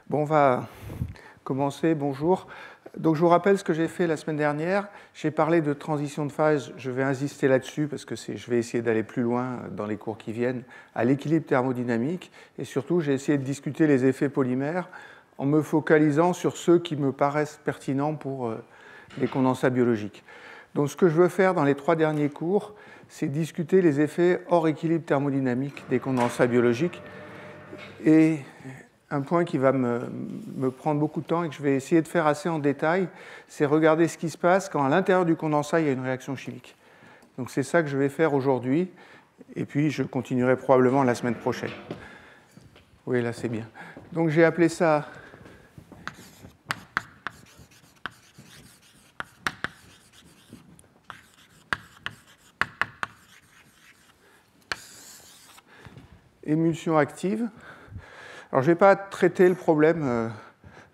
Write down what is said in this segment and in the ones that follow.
Bon, on va commencer. Bonjour. Donc, je vous rappelle ce que j'ai fait la semaine dernière. J'ai parlé de transition de phase. Je vais insister là-dessus parce que je vais essayer d'aller plus loin dans les cours qui viennent à l'équilibre thermodynamique. Et surtout, j'ai essayé de discuter les effets polymères en me focalisant sur ceux qui me paraissent pertinents pour les condensats biologiques. Donc, ce que je veux faire dans les 3 derniers cours, c'est discuter les effets hors équilibre thermodynamique des condensats biologiques. Et un point qui va me prendre beaucoup de temps et que je vais essayer de faire assez en détail, c'est regarder ce qui se passe quand à l'intérieur du condensat, il y a une réaction chimique. Donc c'est ça que je vais faire aujourd'hui, et puis je continuerai probablement la semaine prochaine. Oui, là c'est bien. Donc j'ai appelé ça émulsion active. Alors je ne vais pas traiter le problème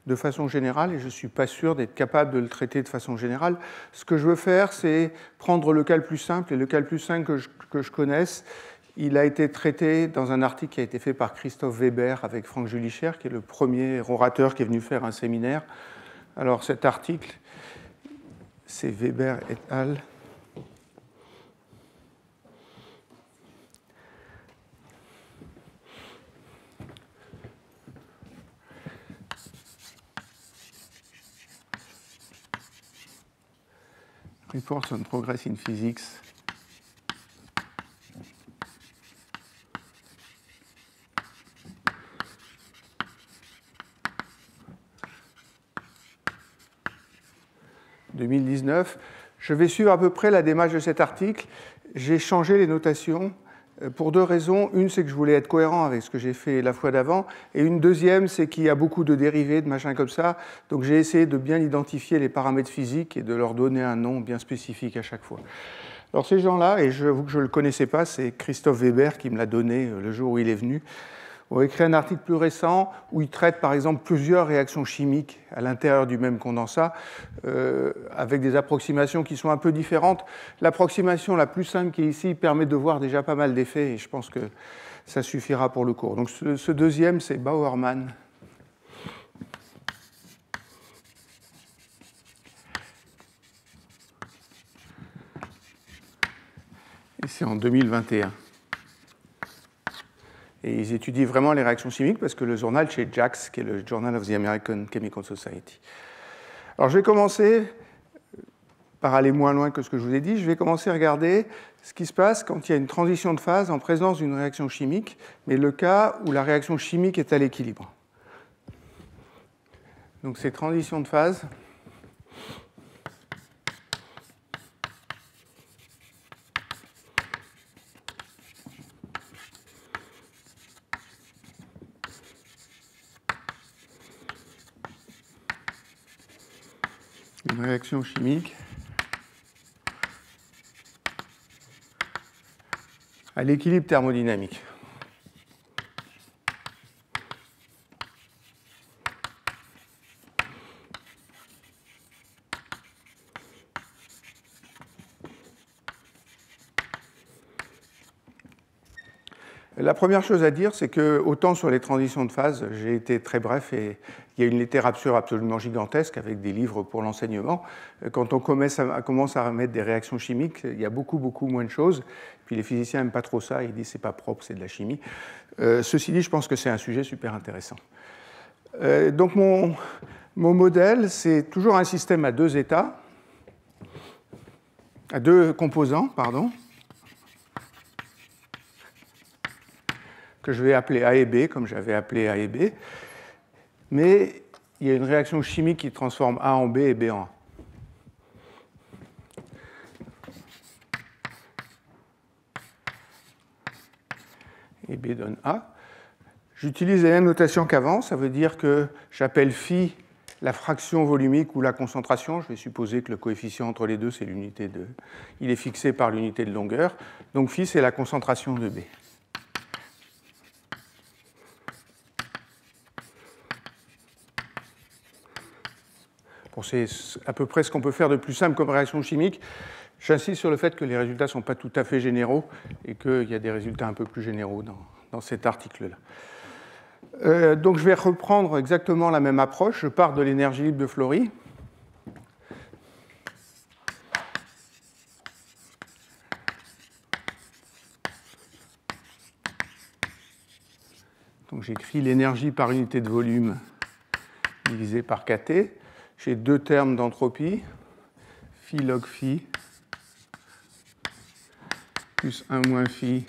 de façon générale, et je ne suis pas sûr d'être capable de le traiter de façon générale. Ce que je veux faire, c'est prendre le cas le plus simple, et le cas le plus simple que je connaisse, il a été traité dans un article qui a été fait par Christophe Weber avec Franck Jülicher, qui est le premier orateur qui est venu faire un séminaire. Alors cet article, c'est Weber et al. Reports on Progress in Physics. « 2019. Je vais suivre à peu près la démarche de cet article. J'ai changé les notations pour 2 raisons. Une, c'est que je voulais être cohérent avec ce que j'ai fait la fois d'avant. Et une deuxième, c'est qu'il y a beaucoup de dérivés, de machins comme ça. Donc j'ai essayé de bien identifier les paramètres physiques et de leur donner un nom bien spécifique à chaque fois. Alors ces gens-là, et j'avoue que je ne le connaissais pas, c'est Christophe Weber qui me l'a donné le jour où il est venu, ont écrit un article plus récent où il traite par exemple plusieurs réactions chimiques à l'intérieur du même condensat avec des approximations qui sont un peu différentes. L'approximation la plus simple qui est ici permet de voir déjà pas mal d'effets et je pense que ça suffira pour le cours. Donc ce deuxième, c'est Bauermann. Et c'est en 2021. Et ils étudient vraiment les réactions chimiques parce que le journal chez JACS, qui est le Journal of the American Chemical Society. Alors je vais commencer par aller moins loin que ce que je vous ai dit. Je vais commencer à regarder ce qui se passe quand il y a une transition de phase en présence d'une réaction chimique, mais le cas où la réaction chimique est à l'équilibre. Donc ces transitions de phase, une réaction chimique à l'équilibre thermodynamique. La première chose à dire, c'est que, autant sur les transitions de phase, j'ai été très bref et il y a une littérature absolument gigantesque avec des livres pour l'enseignement. Quand on commence à mettre des réactions chimiques, il y a beaucoup moins de choses. Puis les physiciens n'aiment pas trop ça, ils disent c'est pas propre, c'est de la chimie. Ceci dit, je pense que c'est un sujet super intéressant. Donc mon modèle, c'est toujours un système à 2 états, à 2 composants, pardon, que je vais appeler A et B, comme j'avais appelé A et B. Mais il y a une réaction chimique qui transforme A en B et B en A. Et B donne A. J'utilise les mêmes notations qu'avant. Ça veut dire que j'appelle phi la fraction volumique ou la concentration. Je vais supposer que le coefficient entre les deux, c'est l'unité de... Il est fixé par l'unité de longueur. Donc phi, c'est la concentration de B. Bon, c'est à peu près ce qu'on peut faire de plus simple comme réaction chimique. J'insiste sur le fait que les résultats ne sont pas tout à fait généraux et qu'il y a des résultats un peu plus généraux dans cet article-là. Donc je vais reprendre exactement la même approche. Je pars de l'énergie libre de Flory. Donc j'écris l'énergie par unité de volume divisé par kT. J'ai deux termes d'entropie, phi log phi plus 1 moins phi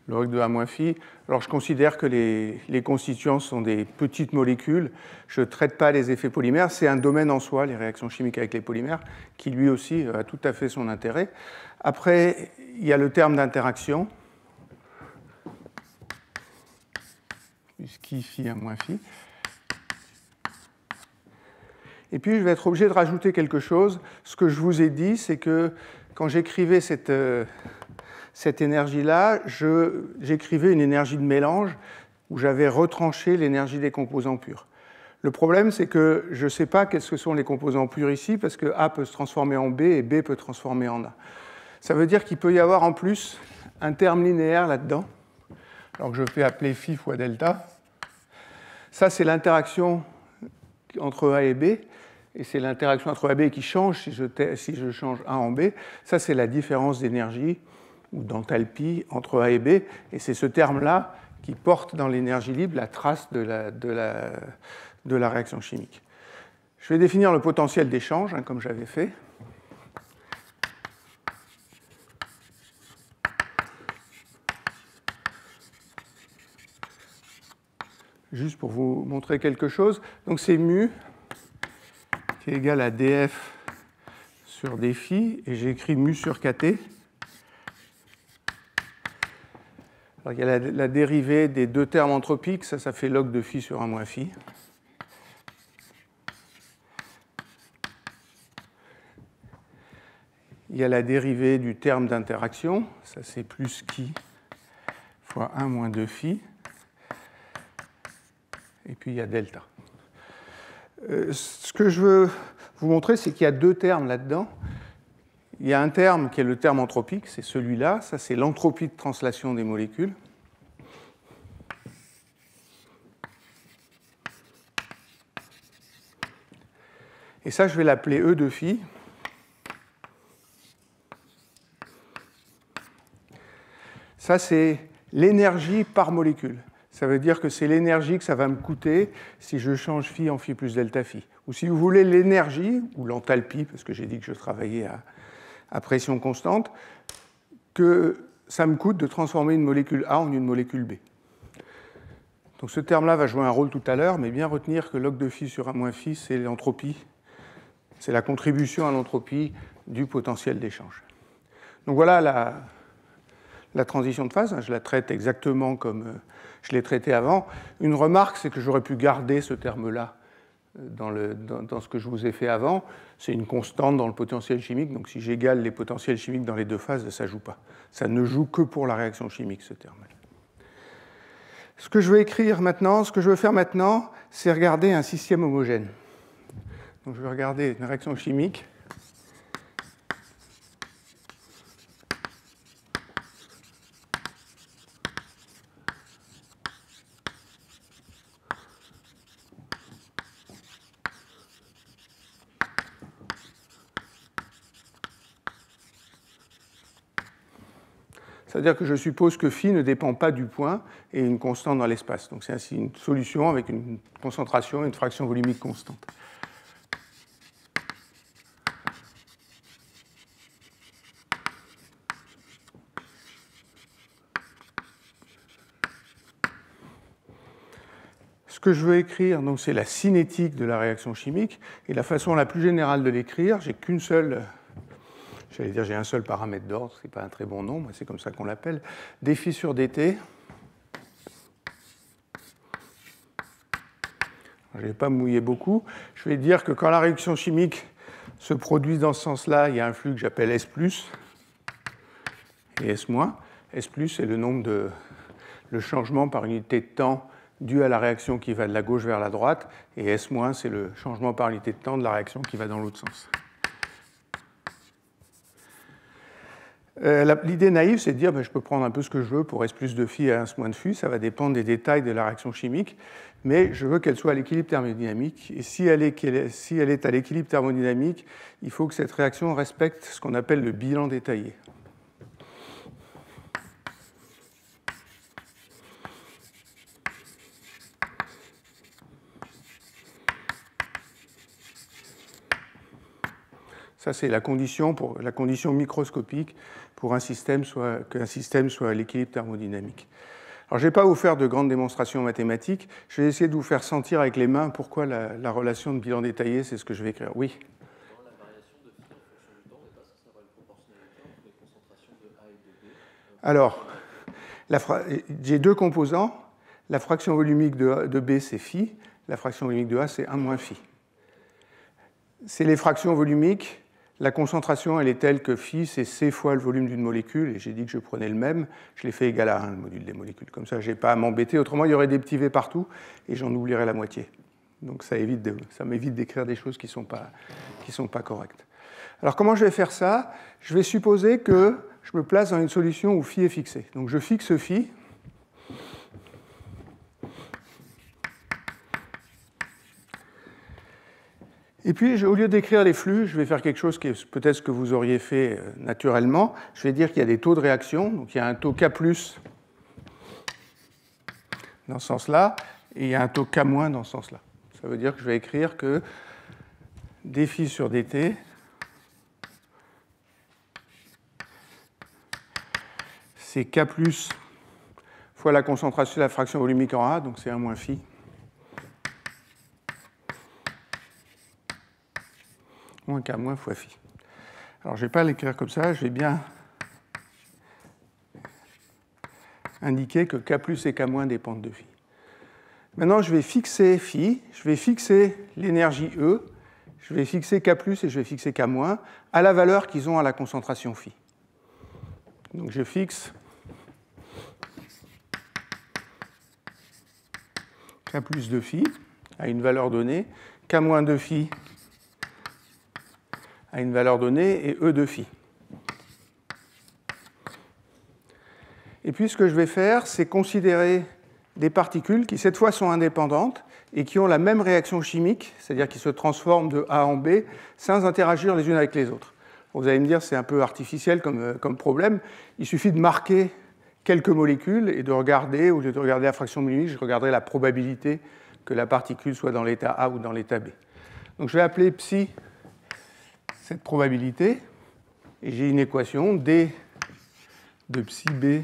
log de A moins phi. Alors je considère que les constituants sont des petites molécules. Je ne traite pas les effets polymères. C'est un domaine en soi, les réactions chimiques avec les polymères, qui lui aussi a tout à fait son intérêt. Après, il y a le terme d'interaction, plus chi phi 1 moins phi. Et puis, je vais être obligé de rajouter quelque chose. Ce que je vous ai dit, c'est que quand j'écrivais cette énergie-là, j'écrivais une énergie de mélange où j'avais retranché l'énergie des composants purs. Le problème, c'est que je ne sais pas quels que sont les composants purs ici, parce que A peut se transformer en B et B peut transformer en A. Ça veut dire qu'il peut y avoir en plus un terme linéaire là-dedans, alors que je fais appeler phi fois delta. Ça, c'est l'interaction entre A et B. Et c'est l'interaction entre A et B qui change si je change A en B. Ça, c'est la différence d'énergie ou d'enthalpie entre A et B. Et c'est ce terme-là qui porte dans l'énergie libre la trace de la réaction chimique. Je vais définir le potentiel d'échange, comme j'avais fait. Juste pour vous montrer quelque chose. Donc c'est mu qui est égal à df sur dφ, et j'ai écrit mu sur kT. Alors, il y a la dérivée des deux termes entropiques, ça fait log de phi sur 1 moins phi. Il y a la dérivée du terme d'interaction, ça c'est plus chi fois 1 moins 2 phi. Et puis il y a delta. Ce que je veux vous montrer, c'est qu'il y a deux termes là-dedans. Il y a un terme qui est le terme entropique, c'est celui-là. Ça, c'est l'entropie de translation des molécules. Et ça, je vais l'appeler E de phi. Ça, c'est l'énergie par molécule. Ça veut dire que c'est l'énergie que ça va me coûter si je change phi en phi plus delta phi. Ou si vous voulez l'énergie, ou l'enthalpie, parce que j'ai dit que je travaillais à pression constante, que ça me coûte de transformer une molécule A en une molécule B. Donc ce terme-là va jouer un rôle tout à l'heure, mais bien retenir que log de phi sur 1 moins phi, c'est l'entropie, c'est la contribution à l'entropie du potentiel d'échange. Donc voilà la transition de phase, je la traite exactement comme je l'ai traité avant. Une remarque, c'est que j'aurais pu garder ce terme-là dans ce que je vous ai fait avant. C'est une constante dans le potentiel chimique, donc si j'égale les potentiels chimiques dans les deux phases, ça ne joue pas. Ça ne joue que pour la réaction chimique, ce terme-là. Ce que je veux faire maintenant, c'est regarder un système homogène. Donc je vais regarder une réaction chimique. C'est-à-dire que je suppose que phi ne dépend pas du point et une constante dans l'espace. Donc c'est ainsi une solution avec une concentration et une fraction volumique constante. Ce que je veux écrire, c'est la cinétique de la réaction chimique. Et la façon la plus générale de l'écrire, j'ai qu'une seule... J'allais dire j'ai un seul paramètre d'ordre, ce n'est pas un très bon nom, mais c'est comme ça qu'on l'appelle. Dφ sur dt. Je ne vais pas me mouiller beaucoup. Je vais dire que quand la réaction chimique se produit dans ce sens-là, il y a un flux que j'appelle S+, et S-. S+, c'est le nombre le changement par unité de temps dû à la réaction qui va de la gauche vers la droite, et S-, c'est le changement par unité de temps de la réaction qui va dans l'autre sens. L'idée naïve, c'est de dire ben, je peux prendre un peu ce que je veux pour S plus de phi à 1 moins de phi, ça va dépendre des détails de la réaction chimique, mais je veux qu'elle soit à l'équilibre thermodynamique. Et si elle est à l'équilibre thermodynamique, il faut que cette réaction respecte ce qu'on appelle le bilan détaillé. Ça, c'est la condition microscopique pour qu'un système soit à l'équilibre thermodynamique. Alors, je ne vais pas vous faire de grandes démonstrations mathématiques. Je vais essayer de vous faire sentir avec les mains pourquoi la relation de bilan détaillé, c'est ce que je vais écrire. Oui. Dans la variation de phi en fonction du temps, on n'est pas censé avoir une proportionnalité entre les concentrations de A et Alors, de B. j'ai deux composants. La fraction volumique de B, c'est phi. La fraction volumique de A, c'est 1 moins phi. C'est les fractions volumiques. La concentration, elle est telle que phi, c'est C fois le volume d'une molécule, et j'ai dit que je prenais le même, je l'ai fait égal à 1, le module des molécules. Comme ça, je n'ai pas à m'embêter. Autrement, il y aurait des petits V partout, et j'en oublierais la moitié. Donc ça m'évite d'écrire des choses qui ne sont pas correctes. Alors comment je vais faire ça? Je vais supposer que je me place dans une solution où phi est fixé. Donc je fixe phi. Et puis, au lieu d'écrire les flux, je vais faire quelque chose qui est peut-être ce que vous auriez fait naturellement. Je vais dire qu'il y a des taux de réaction. Donc, il y a un taux K+, dans ce sens-là, et il y a un taux K- dans ce sens-là. Ça veut dire que je vais écrire que dφ sur dt, c'est K+ fois la concentration de la fraction volumique en A, donc c'est 1 moins phi. Moins K- fois phi. Alors, je ne vais pas l'écrire comme ça, je vais bien indiquer que K+ et K- dépendent de phi. Maintenant, je vais fixer phi, je vais fixer l'énergie E, je vais fixer K+ et je vais fixer K- à la valeur qu'ils ont à la concentration phi. Donc, je fixe K+ de phi à une valeur donnée, K- de phi à une valeur donnée et E de phi. Et puis ce que je vais faire, c'est considérer des particules qui cette fois sont indépendantes et qui ont la même réaction chimique, c'est-à-dire qui se transforment de A en B sans interagir les unes avec les autres. Vous allez me dire c'est un peu artificiel comme problème. Il suffit de marquer quelques molécules et de regarder, au lieu de regarder la fraction volumique, je regarderai la probabilité que la particule soit dans l'état A ou dans l'état B. Donc je vais appeler psi cette probabilité, et j'ai une équation d de psi b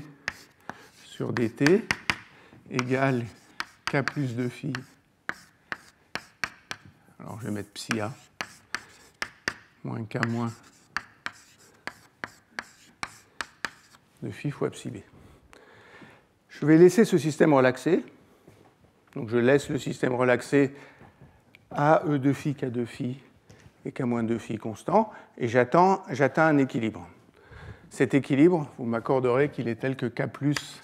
sur dt égale k plus de phi. Alors je vais mettre psi a moins k moins de phi fois psi b. Je vais laisser ce système relaxer. Donc je laisse le système relaxer à E de phi, K de phi et K moins de phi constant, et j'atteins un équilibre. Cet équilibre, vous m'accorderez qu'il est tel que K plus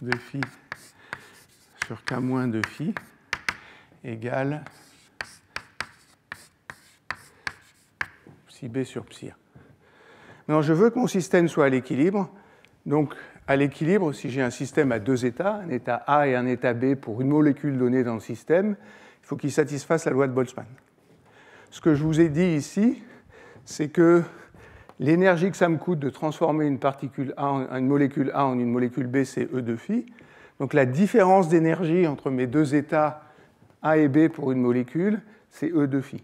de phi sur K moins de phi égale psi b sur psi a. Maintenant, je veux que mon système soit à l'équilibre. Donc, à l'équilibre, si j'ai un système à deux états, un état A et un état B pour une molécule donnée dans le système, il faut qu'il satisfasse la loi de Boltzmann. Ce que je vous ai dit ici, c'est que l'énergie que ça me coûte de transformer une molécule A en une molécule B, c'est E de phi. Donc la différence d'énergie entre mes deux états A et B pour une molécule, c'est E de phi.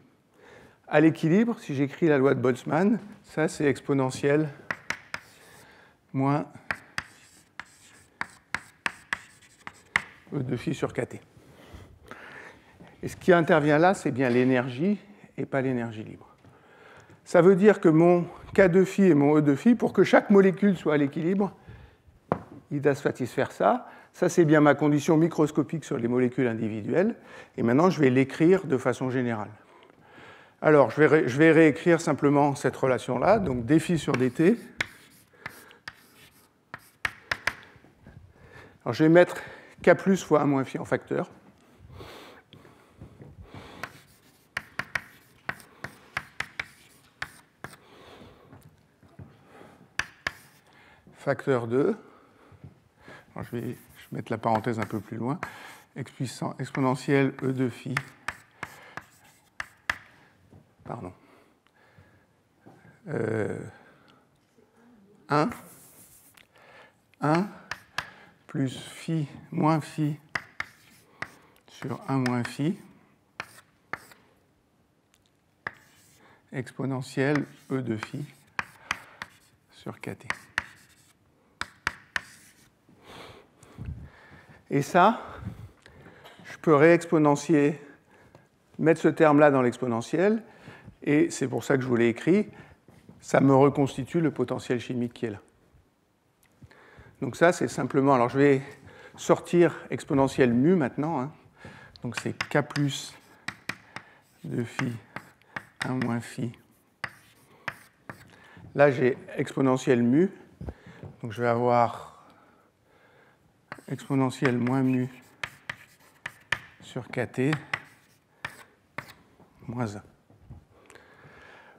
À l'équilibre, si j'écris la loi de Boltzmann, ça c'est exponentielle moins E de phi sur kT. Et ce qui intervient là, c'est bien l'énergie et pas l'énergie libre. Ça veut dire que mon K de phi et mon E de phi, pour que chaque molécule soit à l'équilibre, il doit satisfaire ça. Ça, c'est bien ma condition microscopique sur les molécules individuelles. Et maintenant, je vais l'écrire de façon générale. Alors, je vais réécrire simplement cette relation-là. Donc, dφ sur dt. Alors, je vais mettre K plus fois 1 moins phi en facteur. facteur 2, alors je vais mettre la parenthèse un peu plus loin, exponentielle E de phi, pardon, 1 plus phi moins phi sur 1 moins phi, exponentielle E de phi sur kt. Et ça, je peux réexponentier, mettre ce terme-là dans l'exponentielle, et c'est pour ça que je vous l'ai écrit, ça me reconstitue le potentiel chimique qui est là. Donc ça, c'est simplement... Alors je vais sortir exponentielle mu maintenant. Hein. Donc c'est k plus de phi 1 moins phi. Là, j'ai exponentielle mu. Donc je vais avoir exponentielle moins mu sur kt moins 1.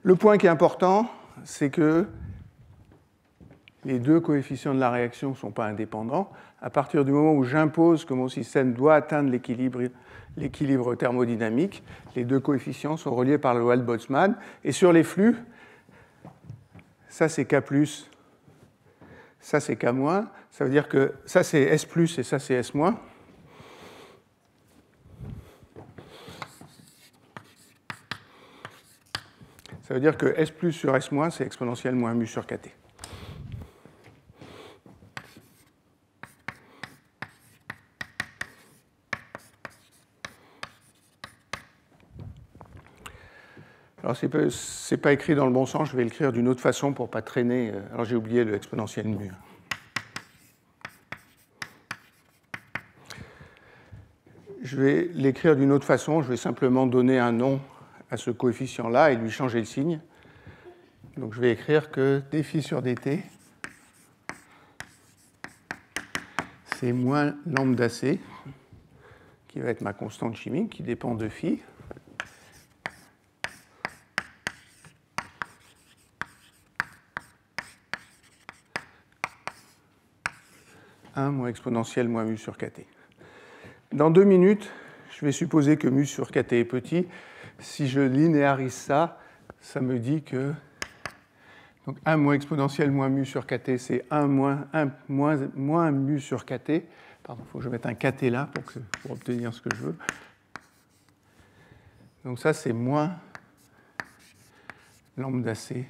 Le point qui est important, c'est que les deux coefficients de la réaction ne sont pas indépendants. À partir du moment où j'impose que mon système doit atteindre l'équilibre thermodynamique, les deux coefficients sont reliés par la loi de Boltzmann. Et sur les flux, ça c'est K+, ça c'est K-, ça veut dire que ça c'est S+, et ça c'est S-. Ça veut dire que S+ sur S-, c'est exponentielle moins mu sur kt. Alors, ce n'est pas écrit dans le bon sens, je vais l'écrire d'une autre façon pour ne pas traîner. Alors, j'ai oublié le exponentiel mu. Je vais l'écrire d'une autre façon, je vais simplement donner un nom à ce coefficient-là et lui changer le signe. Donc, je vais écrire que dφ sur dt, c'est moins lambda c, qui va être ma constante chimique, qui dépend de phi. Moins exponentielle moins mu sur kt. Dans 2 minutes, je vais supposer que mu sur kt est petit. Si je linéarise ça, ça me dit que donc 1 moins exponentielle moins mu sur kt, c'est 1 moins mu sur kt. Pardon, il faut que je mette un kt là pour obtenir ce que je veux. Donc ça, c'est moins lambda c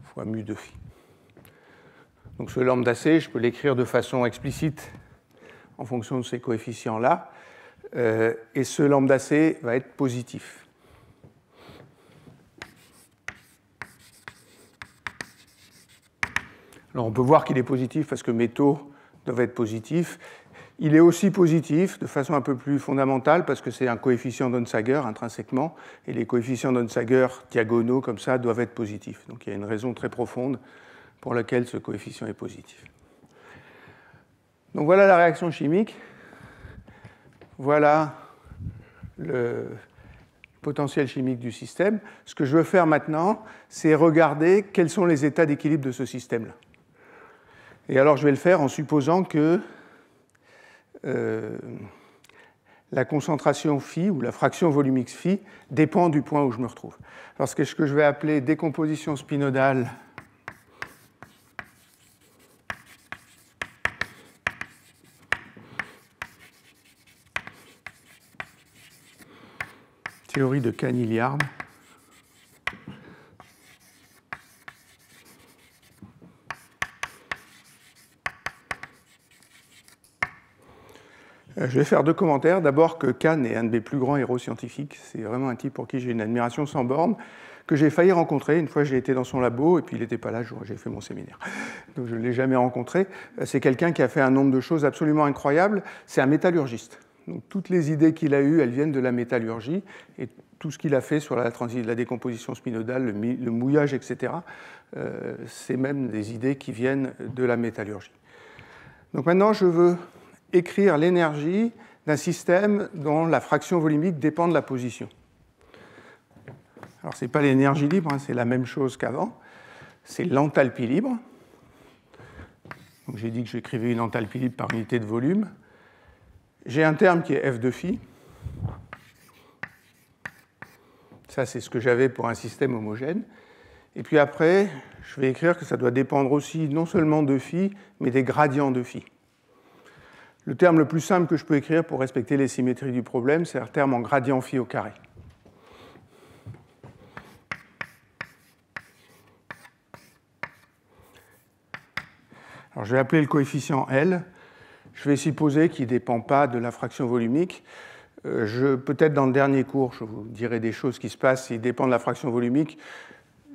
fois mu de phi. Donc ce lambda c, je peux l'écrire de façon explicite en fonction de ces coefficients-là. Et ce lambda c va être positif. Alors on peut voir qu'il est positif parce que mes taux doivent être positifs. Il est aussi positif de façon un peu plus fondamentale parce que c'est un coefficient d'Onsager intrinsèquement. Et les coefficients d'Onsager diagonaux comme ça doivent être positifs. Donc il y a une raison très profonde pour laquelle ce coefficient est positif. Donc voilà la réaction chimique. Voilà le potentiel chimique du système. Ce que je veux faire maintenant, c'est regarder quels sont les états d'équilibre de ce système-là. Et alors je vais le faire en supposant que la concentration phi ou la fraction volumique phi dépend du point où je me retrouve. Alors ce que je vais appeler décomposition spinodale théorie de Canillard. Je vais faire 2 commentaires. D'abord que Kahn est un de mes plus grands héros scientifiques. C'est vraiment un type pour qui j'ai une admiration sans borne, que j'ai failli rencontrer. Une fois, j'ai été dans son labo, et puis il n'était pas là, j'ai fait mon séminaire. Donc je ne l'ai jamais rencontré. C'est quelqu'un qui a fait un nombre de choses absolument incroyables. C'est un métallurgiste. Donc toutes les idées qu'il a eues, elles viennent de la métallurgie. Et tout ce qu'il a fait sur la décomposition spinodale, le mouillage, etc., c'est même des idées qui viennent de la métallurgie. Donc maintenant, je veux écrire l'énergie d'un système dont la fraction volumique dépend de la position. Alors, ce n'est pas l'énergie libre, hein, c'est la même chose qu'avant. c'est l'enthalpie libre. J'ai dit que j'écrivais une enthalpie libre par unité de volume. J'ai un terme qui est F de phi. Ça, c'est ce que j'avais pour un système homogène. Et puis après, je vais écrire que ça doit dépendre aussi non seulement de phi, mais des gradients de phi. Le terme le plus simple que je peux écrire pour respecter les symétries du problème, c'est un terme en gradient phi au carré. Alors, je vais appeler le coefficient L. Je vais supposer qu'il ne dépend pas de la fraction volumique. Peut-être dans le dernier cours, je vous dirai des choses qui se passent. S'il dépend de la fraction volumique,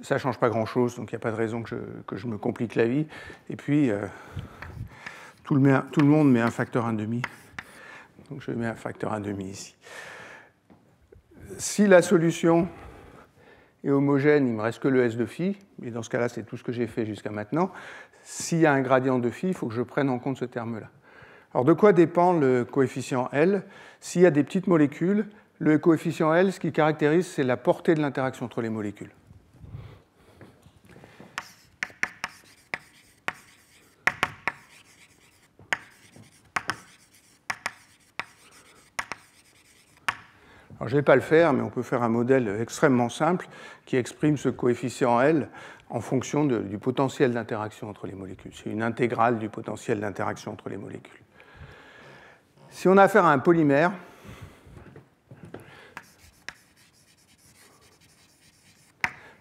ça ne change pas grand-chose, donc il n'y a pas de raison que je me complique la vie. Et puis, tout le monde met un facteur 1,5. Donc je mets un facteur 1,5 ici. Si la solution est homogène, il ne me reste que le S de phi, et dans ce cas-là, c'est tout ce que j'ai fait jusqu'à maintenant. S'il y a un gradient de phi, il faut que je prenne en compte ce terme-là. Alors, de quoi dépend le coefficient L? S'il y a des petites molécules, le coefficient L, ce qui caractérise, c'est la portée de l'interaction entre les molécules. Alors, je ne vais pas le faire, mais on peut faire un modèle extrêmement simple qui exprime ce coefficient L en fonction du potentiel d'interaction entre les molécules. C'est une intégrale du potentiel d'interaction entre les molécules. Si on a affaire à un polymère,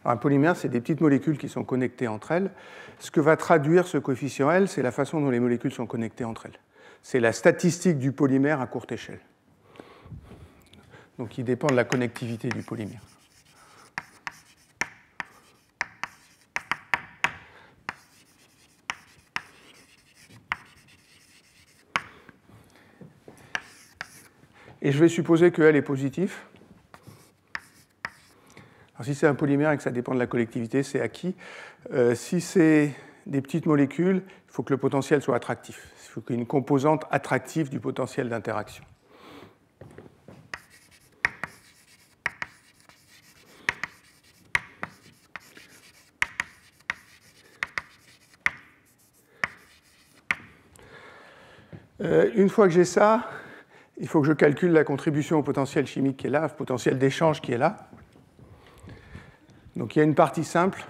alors un polymère, c'est des petites molécules qui sont connectées entre elles. Ce que va traduire ce coefficient L, c'est la façon dont les molécules sont connectées entre elles. C'est la statistique du polymère à courte échelle. Donc, il dépend de la connectivité du polymère. Et je vais supposer que L est positif. Alors, si c'est un polymère et que ça dépend de la connectivité, c'est acquis. Si c'est des petites molécules, il faut que le potentiel soit attractif. Il faut qu'il y ait une composante attractive du potentiel d'interaction. Une fois que j'ai ça, il faut que je calcule la contribution au potentiel chimique qui est là, au potentiel d'échange qui est là. Donc il y a une partie simple,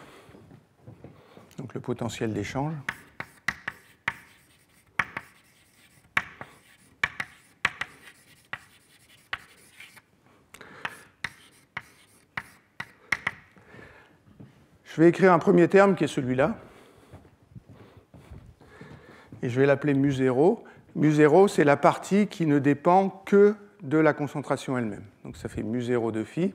donc le potentiel d'échange. Je vais écrire un premier terme qui est celui-là. Et je vais l'appeler mu0. Mu0, c'est la partie qui ne dépend que de la concentration elle-même. Donc ça fait mu0 de phi.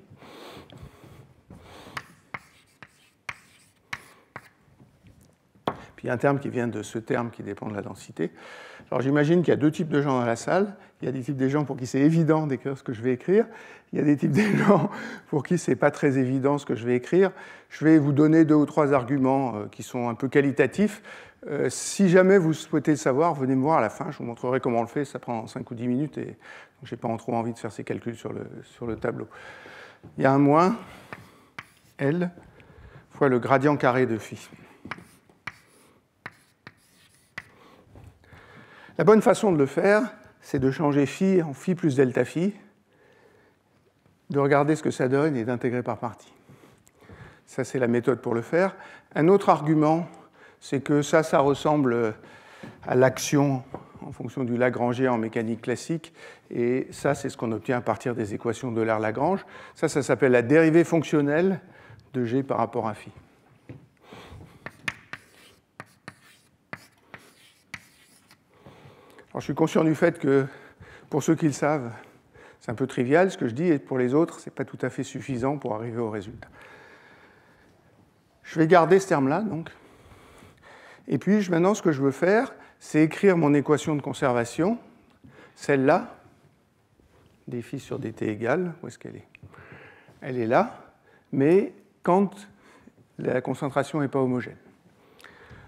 Puis il y a un terme qui vient de ce terme qui dépend de la densité. Alors j'imagine qu'il y a deux types de gens dans la salle. Il y a des types de gens pour qui c'est évident d'écrire ce que je vais écrire. Il y a des types de gens pour qui ce n'est pas très évident ce que je vais écrire. Je vais vous donner 2 ou 3 arguments qui sont un peu qualitatifs. Si jamais vous souhaitez le savoir, venez me voir à la fin, je vous montrerai comment on le fait, ça prend 5 ou 10 minutes et je n'ai pas trop envie de faire ces calculs sur le tableau. Il y a un moins L fois le gradient carré de phi. La bonne façon de le faire, c'est de changer phi en phi plus delta phi, de regarder ce que ça donne et d'intégrer par partie. Ça, c'est la méthode pour le faire. Un autre argument, c'est que ça ressemble à l'action en fonction du Lagrangien en mécanique classique. Et ça, c'est ce qu'on obtient à partir des équations d'Euler-Lagrange. Ça s'appelle la dérivée fonctionnelle de G par rapport à phi. Alors, je suis conscient du fait que, pour ceux qui le savent, c'est un peu trivial ce que je dis, et pour les autres, ce n'est pas tout à fait suffisant pour arriver au résultat. Je vais garder ce terme-là, donc. Et puis, maintenant, ce que je veux faire, c'est écrire mon équation de conservation, celle-là, dφ sur dt égale, où est-ce qu'elle est? Elle est là, mais quand la concentration n'est pas homogène.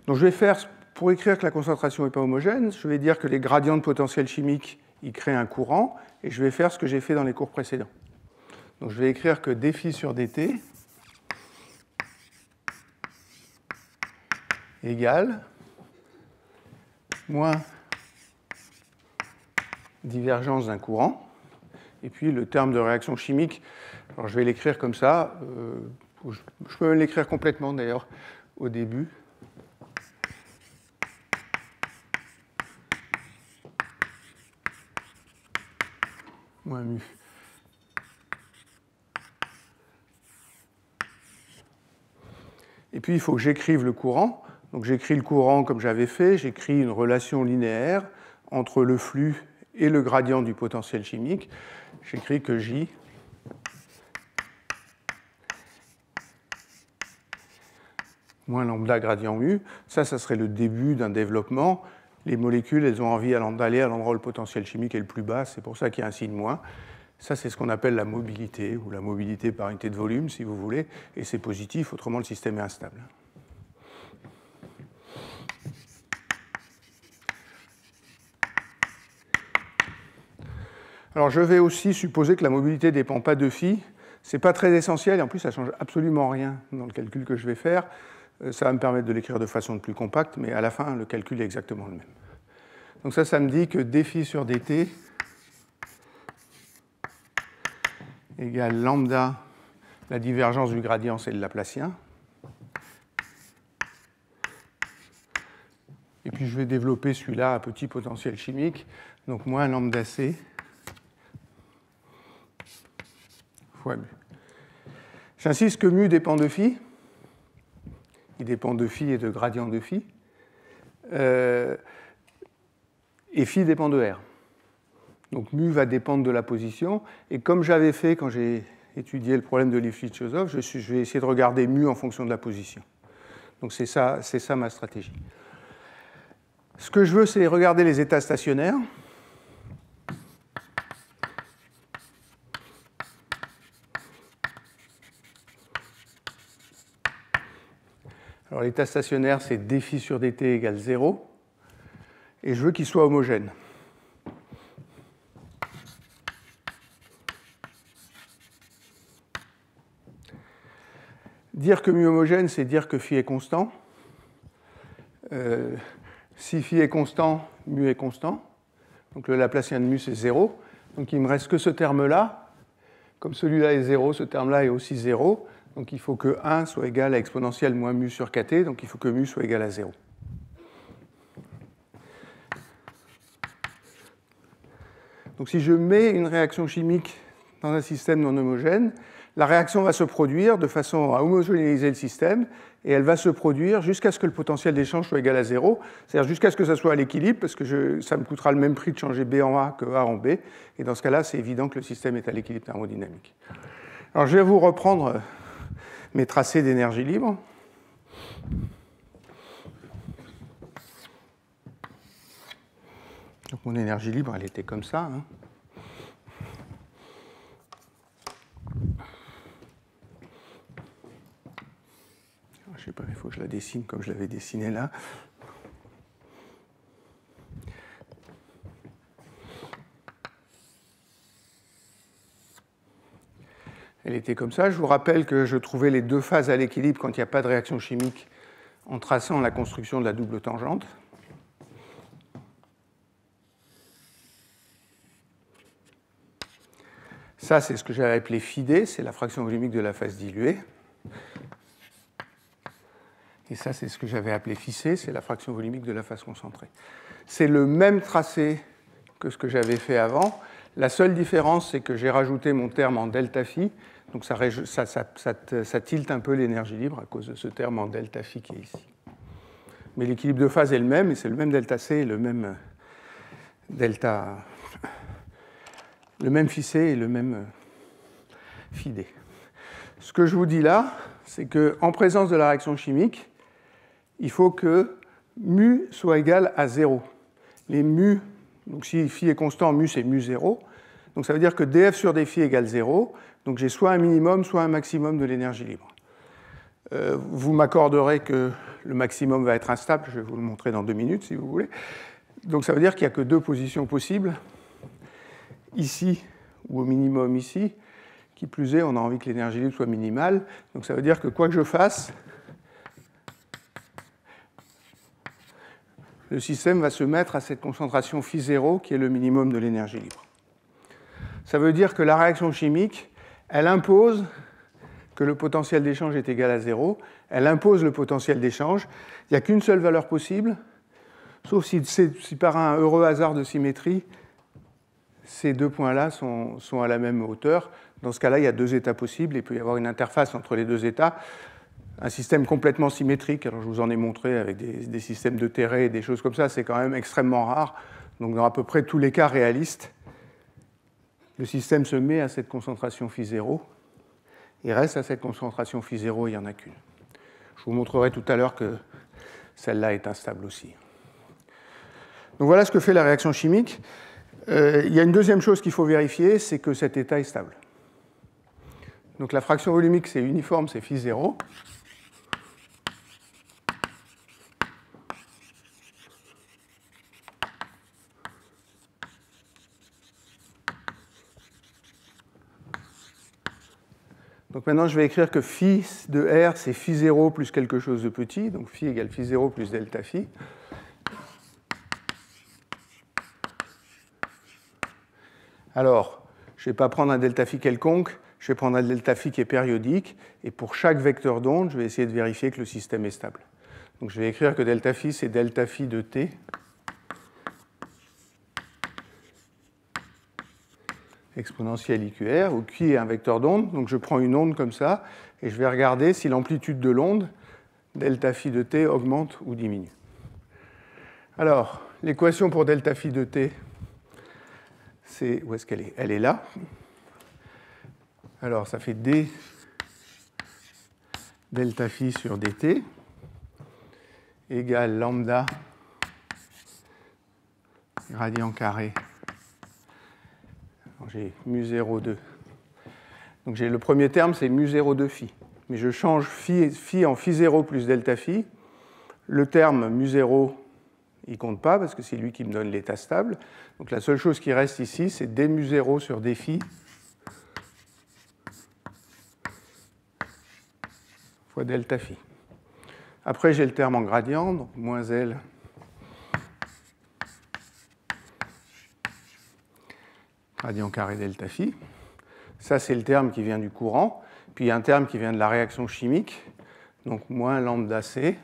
Donc, je vais faire, pour écrire que la concentration n'est pas homogène, je vais dire que les gradients de potentiel chimique, ils créent un courant, et je vais faire ce que j'ai fait dans les cours précédents. Donc, je vais écrire que dφ sur dt égale moins divergence d'un courant, et puis le terme de réaction chimique, alors je vais l'écrire comme ça, je peux l'écrire complètement d'ailleurs au début. Moins mu. Et puis il faut que j'écrive le courant. Donc j'écris le courant comme j'avais fait, j'écris une relation linéaire entre le flux et le gradient du potentiel chimique. J'écris que J moins lambda gradient mu. Ça serait le début d'un développement. Les molécules, elles ont envie d'aller à l'endroit où le potentiel chimique est le plus bas. C'est pour ça qu'il y a un signe moins. Ça, c'est ce qu'on appelle la mobilité, ou la mobilité par unité de volume, si vous voulez. Et c'est positif, autrement le système est instable. Alors je vais aussi supposer que la mobilité ne dépend pas de phi. Ce n'est pas très essentiel, et en plus ça ne change absolument rien dans le calcul que je vais faire. Ça va me permettre de l'écrire de façon plus compacte, mais à la fin, le calcul est exactement le même. Donc ça me dit que dφ sur dt égale lambda, la divergence du gradient, c'est le Laplacien. Et puis je vais développer celui-là à petit potentiel chimique, donc moins lambda c fois mu. J'insiste que mu dépend de phi. Il dépend de phi et de gradient de phi. Et phi dépend de r. Donc mu va dépendre de la position. Et comme j'avais fait quand j'ai étudié le problème de Lifshitz-Chorzów, je vais essayer de regarder mu en fonction de la position. Donc c'est ça ma stratégie. Ce que je veux, c'est regarder les états stationnaires. Alors l'état stationnaire, c'est dφ sur dt égale 0. Et je veux qu'il soit homogène. Dire que mu homogène, c'est dire que phi est constant. Si phi est constant, mu est constant. Donc le Laplacien de mu, c'est 0. Donc il ne me reste que ce terme-là. Comme celui-là est 0, ce terme-là est aussi 0. Donc il faut que 1 soit égal à exponentielle moins mu sur kt. Donc il faut que mu soit égal à 0. Donc si je mets une réaction chimique dans un système non homogène, la réaction va se produire de façon à homogénéiser le système, et elle va se produire jusqu'à ce que le potentiel d'échange soit égal à 0, c'est-à-dire jusqu'à ce que ça soit à l'équilibre, parce que ça me coûtera le même prix de changer B en A que A en B, et dans ce cas-là, c'est évident que le système est à l'équilibre thermodynamique. Alors je vais vous reprendre mes tracés d'énergie libre. Donc mon énergie libre, elle était comme ça. Je ne sais pas, il faut que je la dessine comme je l'avais dessinée là. Elle était comme ça. Je vous rappelle que je trouvais les deux phases à l'équilibre quand il n'y a pas de réaction chimique en traçant la construction de la double tangente. Ça, c'est ce que j'avais appelé phi d, c'est la fraction volumique de la phase diluée. Et ça, c'est ce que j'avais appelé phi c, c'est la fraction volumique de la phase concentrée. C'est le même tracé que ce que j'avais fait avant. La seule différence, c'est que j'ai rajouté mon terme en delta phi. Donc ça tilte un peu l'énergie libre à cause de ce terme en delta phi qui est ici. Mais l'équilibre de phase est le même, et c'est le même delta c et le même delta, le même phi c et le même phi d. Ce que je vous dis là, c'est qu'en présence de la réaction chimique, il faut que mu soit égal à 0. Les mu, donc si phi est constant, mu c'est mu 0. Donc ça veut dire que df sur dφ égale 0. Donc j'ai soit un minimum, soit un maximum de l'énergie libre. Vous m'accorderez que le maximum va être instable, je vais vous le montrer dans 2 minutes si vous voulez. Donc ça veut dire qu'il n'y a que 2 positions possibles, ici ou au minimum ici. Qui plus est, on a envie que l'énergie libre soit minimale. Donc ça veut dire que quoi que je fasse, le système va se mettre à cette concentration phi0 qui est le minimum de l'énergie libre. Ça veut dire que la réaction chimique, elle impose que le potentiel d'échange est égal à 0, elle impose le potentiel d'échange, il n'y a qu'une seule valeur possible, sauf si par un heureux hasard de symétrie, ces deux points-là sont à la même hauteur. Dans ce cas-là, il y a deux états possibles, il peut y avoir une interface entre les deux états. Un système complètement symétrique, alors je vous en ai montré avec des systèmes de Terré et des choses comme ça, c'est quand même extrêmement rare. Donc dans à peu près tous les cas réalistes, le système se met à cette concentration phi0, il reste à cette concentration phi0, il n'y en a qu'une. Je vous montrerai tout à l'heure que celle-là est instable aussi. Donc voilà ce que fait la réaction chimique. Il y a une deuxième chose qu'il faut vérifier, c'est que cet état est stable. Donc la fraction volumique, c'est uniforme, c'est phi0. Donc maintenant, je vais écrire que phi de R, c'est phi0 plus quelque chose de petit, donc phi égale phi0 plus delta phi. Alors, je ne vais pas prendre un delta phi quelconque, je vais prendre un delta phi qui est périodique, et pour chaque vecteur d'onde, je vais essayer de vérifier que le système est stable. Donc je vais écrire que delta phi, c'est delta phi de t, exponentielle IQR, où Q est un vecteur d'onde. Donc je prends une onde comme ça, et je vais regarder si l'amplitude de l'onde, delta phi de t, augmente ou diminue. Alors, l'équation pour delta phi de t, c'est... Où est-ce qu'elle est? Elle est là. Alors, ça fait d delta phi sur dt égale lambda gradient carré. J'ai mu0,2. Donc j'ai le premier terme, c'est mu0,2 phi. Mais je change phi en phi0 plus delta phi. Le terme mu0, il ne compte pas parce que c'est lui qui me donne l'état stable. Donc la seule chose qui reste ici, c'est d mu0 sur d phi fois delta phi. Après, j'ai le terme en gradient, donc moins L gradient carré delta phi. Ça, c'est le terme qui vient du courant. Puis il y a un terme qui vient de la réaction chimique, donc moins lambda c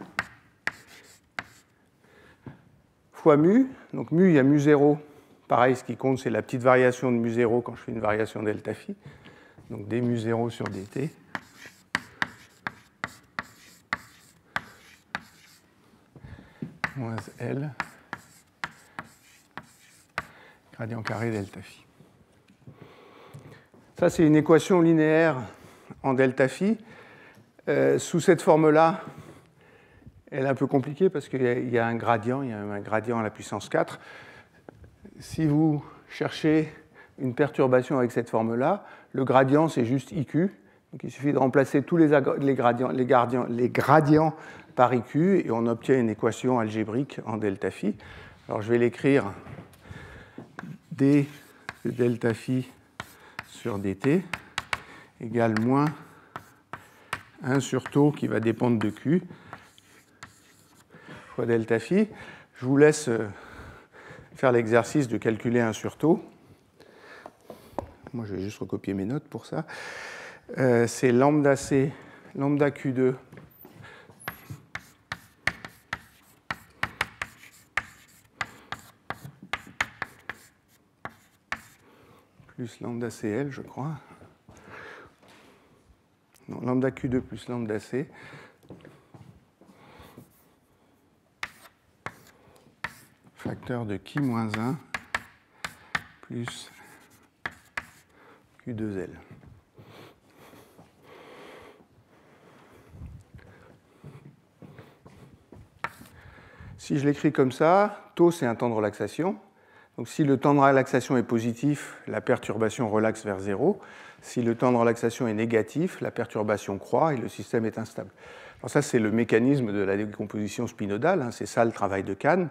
fois mu. Donc mu, il y a mu0. Pareil, ce qui compte, c'est la petite variation de mu0 quand je fais une variation delta phi. Donc d mu0 sur dt. Moins L gradient carré delta phi. Ça, c'est une équation linéaire en delta phi. Sous cette forme-là, elle est un peu compliquée parce qu'il y a un gradient, il y a un gradient à la puissance 4. Si vous cherchez une perturbation avec cette forme-là, le gradient, c'est juste IQ. Donc il suffit de remplacer tous les gradients par IQ et on obtient une équation algébrique en delta phi. Alors je vais l'écrire d de delta phi sur dt égale moins 1 sur tau qui va dépendre de Q fois delta phi. Je vous laisse faire l'exercice de calculer 1 sur tau. Moi, je vais juste recopier mes notes pour ça. C'est lambda C, lambda Q2 plus lambda CL, je crois. Non, lambda Q2 plus lambda C. Facteur de Ki-1 plus Q2L. Si je l'écris comme ça, tau, c'est un temps de relaxation. Donc si le temps de relaxation est positif, la perturbation relaxe vers 0. Si le temps de relaxation est négatif, la perturbation croît et le système est instable. Alors ça, c'est le mécanisme de la décomposition spinodale. C'est ça le travail de Kahn.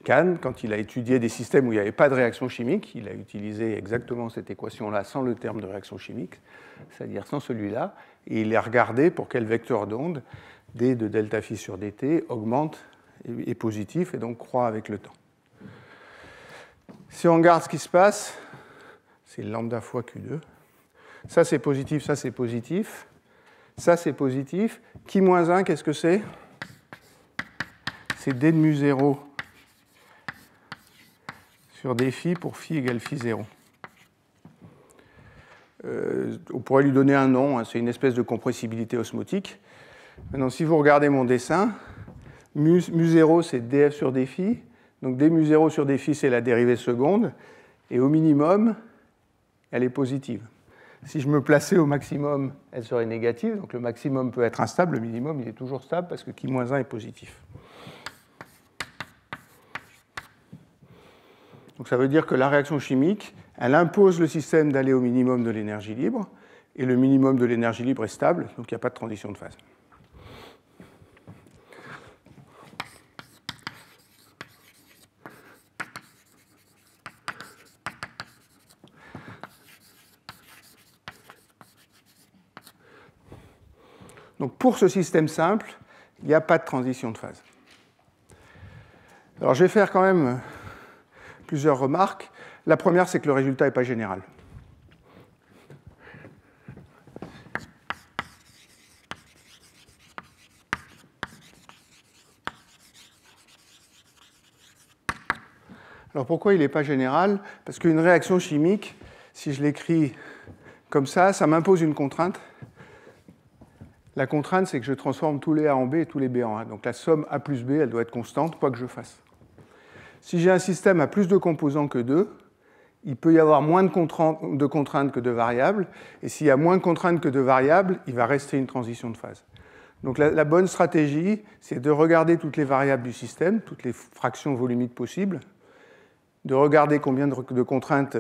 Kahn, quand il a étudié des systèmes où il n'y avait pas de réaction chimique, il a utilisé exactement cette équation-là sans le terme de réaction chimique, c'est-à-dire sans celui-là, et il a regardé pour quel vecteur d'onde d de delta phi sur dt augmente est positif et donc croît avec le temps. Si on regarde ce qui se passe, c'est lambda fois Q2. Ça, c'est positif, ça, c'est positif. Ça, c'est positif. Qui moins 1, qu'est-ce que c'est? C'est d de mu 0 sur d phi pour phi égale phi 0. On pourrait lui donner un nom, hein, c'est une espèce de compressibilité osmotique. Maintenant, si vous regardez mon dessin, mu 0, c'est df sur d phi. Donc d mu 0 sur d phi, c'est la dérivée seconde. Et au minimum, elle est positive. Si je me plaçais au maximum, elle serait négative. Donc le maximum peut être instable, le minimum, il est toujours stable parce que Ki-1 est positif. Donc ça veut dire que la réaction chimique, elle impose le système d'aller au minimum de l'énergie libre, et le minimum de l'énergie libre est stable, donc il n'y a pas de transition de phase. Donc pour ce système simple, il n'y a pas de transition de phase. Alors je vais faire quand même plusieurs remarques. La première, c'est que le résultat n'est pas général. Alors pourquoi il n'est pas général? Parce qu'une réaction chimique, si je l'écris comme ça m'impose une contrainte. La contrainte, c'est que je transforme tous les A en B et tous les B en A. Donc la somme A plus B, elle doit être constante, quoi que je fasse. Si j'ai un système à plus de composants que 2, il peut y avoir moins de contraintes que de variables. Et s'il y a moins de contraintes que de variables, il va rester une transition de phase. Donc la bonne stratégie, c'est de regarder toutes les variables du système, toutes les fractions volumiques possibles, de regarder combien de contraintes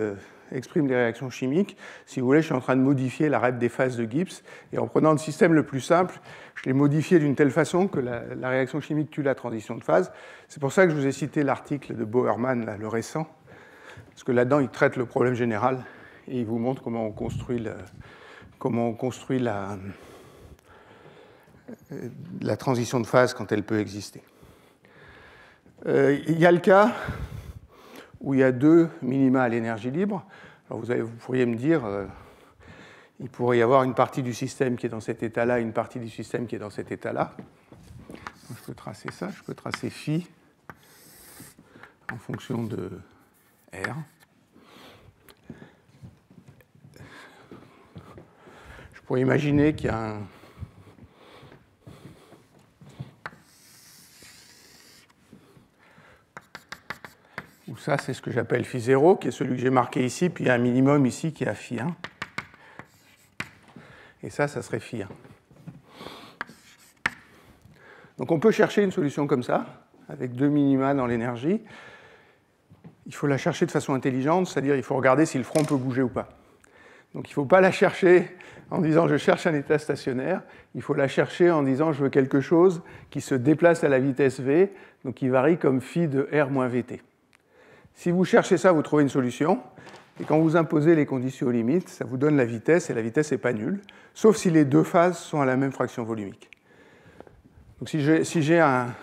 expriment les réactions chimiques. Si vous voulez, je suis en train de modifier la règle des phases de Gibbs, et en prenant le système le plus simple, je l'ai modifié d'une telle façon que la réaction chimique tue la transition de phase. C'est pour ça que je vous ai cité l'article de Boerman, là, le récent, parce que là-dedans, il traite le problème général, et il vous montre comment on construit, la transition de phase quand elle peut exister. Il y a le cas où il y a 2 minima à l'énergie libre. Alors vous pourriez me dire, il pourrait y avoir une partie du système qui est dans cet état-là, une partie du système qui est dans cet état-là. Je peux tracer ça, je peux tracer phi en fonction de R. Je pourrais imaginer qu'il y a un... Ou ça, c'est ce que j'appelle phi 0, qui est celui que j'ai marqué ici, puis il y a un minimum ici qui est à phi 1. Et ça serait phi 1. Donc on peut chercher une solution comme ça, avec 2 minima dans l'énergie. Il faut la chercher de façon intelligente, c'est-à-dire il faut regarder si le front peut bouger ou pas. Donc il ne faut pas la chercher en disant je cherche un état stationnaire, il faut la chercher en disant je veux quelque chose qui se déplace à la vitesse v, donc qui varie comme phi de r moins vt. Si vous cherchez ça, vous trouvez une solution, et quand vous imposez les conditions limites, ça vous donne la vitesse, et la vitesse n'est pas nulle, sauf si les deux phases sont à la même fraction volumique. Donc si j'ai un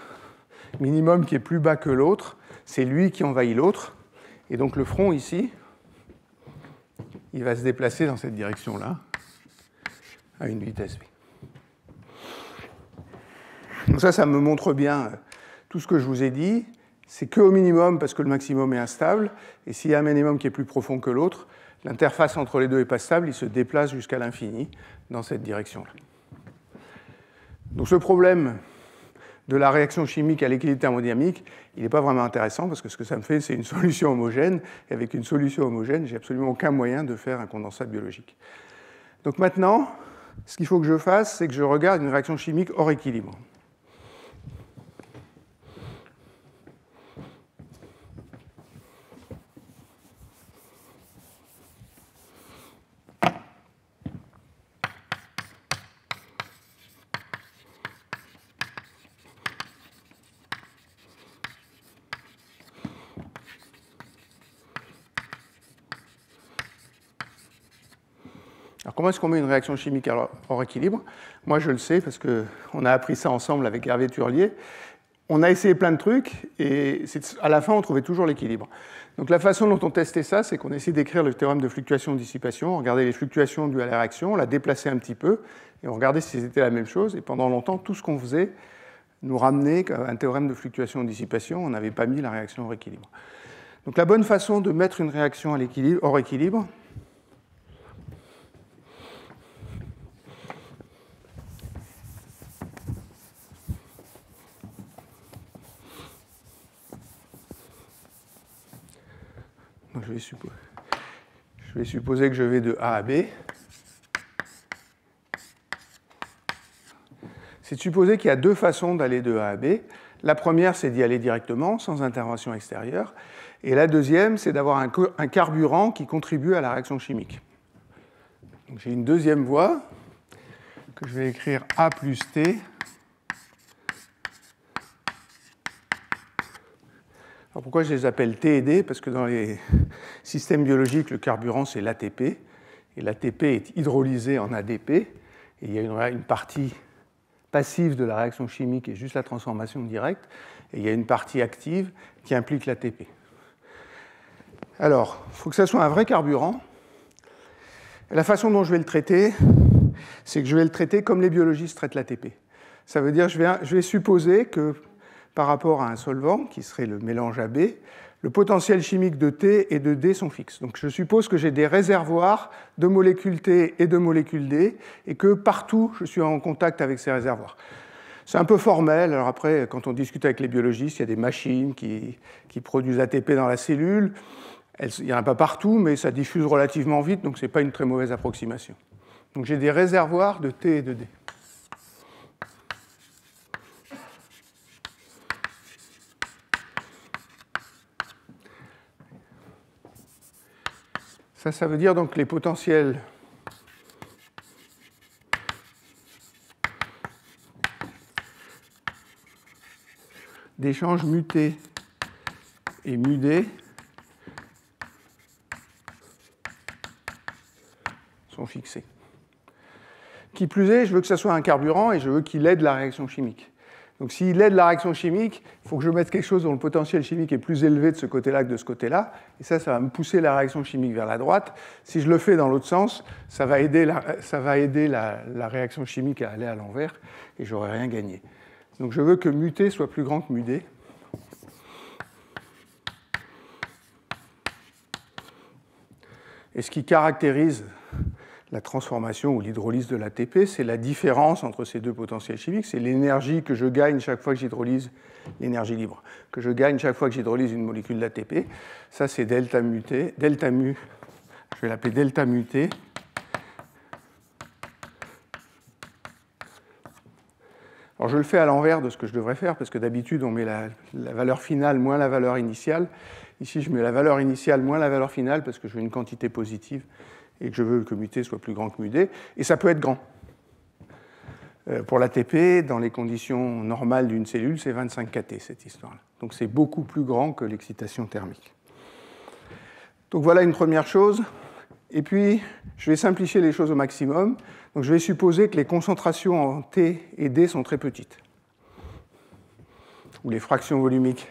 minimum qui est plus bas que l'autre, c'est lui qui envahit l'autre, et donc le front ici, il va se déplacer dans cette direction-là, à une vitesse v. Donc ça me montre bien tout ce que je vous ai dit. C'est qu'au minimum parce que le maximum est instable, et s'il y a un minimum qui est plus profond que l'autre, l'interface entre les deux n'est pas stable, il se déplace jusqu'à l'infini dans cette direction-là. Donc ce problème de la réaction chimique à l'équilibre thermodynamique, il n'est pas vraiment intéressant parce que ce que ça me fait, c'est une solution homogène, et avec une solution homogène, j'ai absolument aucun moyen de faire un condensat biologique. Donc maintenant, ce qu'il faut que je fasse, c'est que je regarde une réaction chimique hors équilibre. Alors comment est-ce qu'on met une réaction chimique hors équilibre? Moi je le sais parce qu'on a appris ça ensemble avec Hervé Turlier. on a essayé plein de trucs, et à la fin, on trouvait toujours l'équilibre. Donc la façon dont on testait ça, c'est qu'on essayait d'écrire le théorème de fluctuation-dissipation, on regardait les fluctuations dues à la réaction, on la déplaçait un petit peu, et on regardait si c'était la même chose, et pendant longtemps, tout ce qu'on faisait nous ramenait à un théorème de fluctuation-dissipation, on n'avait pas mis la réaction hors équilibre. Donc la bonne façon de mettre une réaction à l'équilibre, hors équilibre, donc je vais supposer que je vais de A à B. C'est de supposer qu'il y a deux façons d'aller de A à B. La première, c'est d'y aller directement, sans intervention extérieure. Et la deuxième, c'est d'avoir un carburant qui contribue à la réaction chimique. Donc j'ai une deuxième voie que je vais écrire A plus T. Alors pourquoi je les appelle T et D? Parce que dans les systèmes biologiques, le carburant, c'est l'ATP. Et l'ATP est hydrolysé en ADP. Et il y a une partie passive de la réaction chimique et juste la transformation directe. Et il y a une partie active qui implique l'ATP. Alors, il faut que ça soit un vrai carburant. Et la façon dont je vais le traiter, c'est que je vais le traiter comme les biologistes traitent l'ATP. Ça veut dire que je vais supposer que par rapport à un solvant, qui serait le mélange AB, le potentiel chimique de T et de D sont fixes. Donc je suppose que j'ai des réservoirs de molécules T et de molécules D, et que partout, je suis en contact avec ces réservoirs. C'est un peu formel. Alors après, quand on discute avec les biologistes, il y a des machines qui produisent ATP dans la cellule. Il n'y en a pas partout, mais ça diffuse relativement vite, donc ce n'est pas une très mauvaise approximation. Donc j'ai des réservoirs de T et de D. Ça veut dire donc les potentiels d'échange mu-T et mu-D sont fixés. Qui plus est, je veux que ça soit un carburant et je veux qu'il aide la réaction chimique. Donc s'il aide la réaction chimique, il faut que je mette quelque chose dont le potentiel chimique est plus élevé de ce côté-là que de ce côté-là. Et ça va me pousser la réaction chimique vers la droite. Si je le fais dans l'autre sens, ça va aider la réaction chimique à aller à l'envers et je n'aurai rien gagné. Donc je veux que mu-T soit plus grand que mu-D. Et ce qui caractérise la transformation ou l'hydrolyse de l'ATP, c'est la différence entre ces deux potentiels chimiques, c'est l'énergie que je gagne chaque fois que j'hydrolyse, l'énergie libre, que je gagne chaque fois que j'hydrolyse une molécule d'ATP. Ça, c'est delta mu, je vais l'appeler delta mu T. Alors je le fais à l'envers de ce que je devrais faire, parce que d'habitude, on met la valeur finale moins la valeur initiale. Ici, je mets la valeur initiale moins la valeur finale, parce que je veux une quantité positive et que je veux que mu-T soit plus grand que mu-D. Et ça peut être grand. Pour l'ATP, dans les conditions normales d'une cellule, c'est 25 kT, cette histoire-là. Donc c'est beaucoup plus grand que l'excitation thermique. Donc voilà une première chose. Et puis, je vais simplifier les choses au maximum. Donc je vais supposer que les concentrations en T et D sont très petites, ou les fractions volumiques.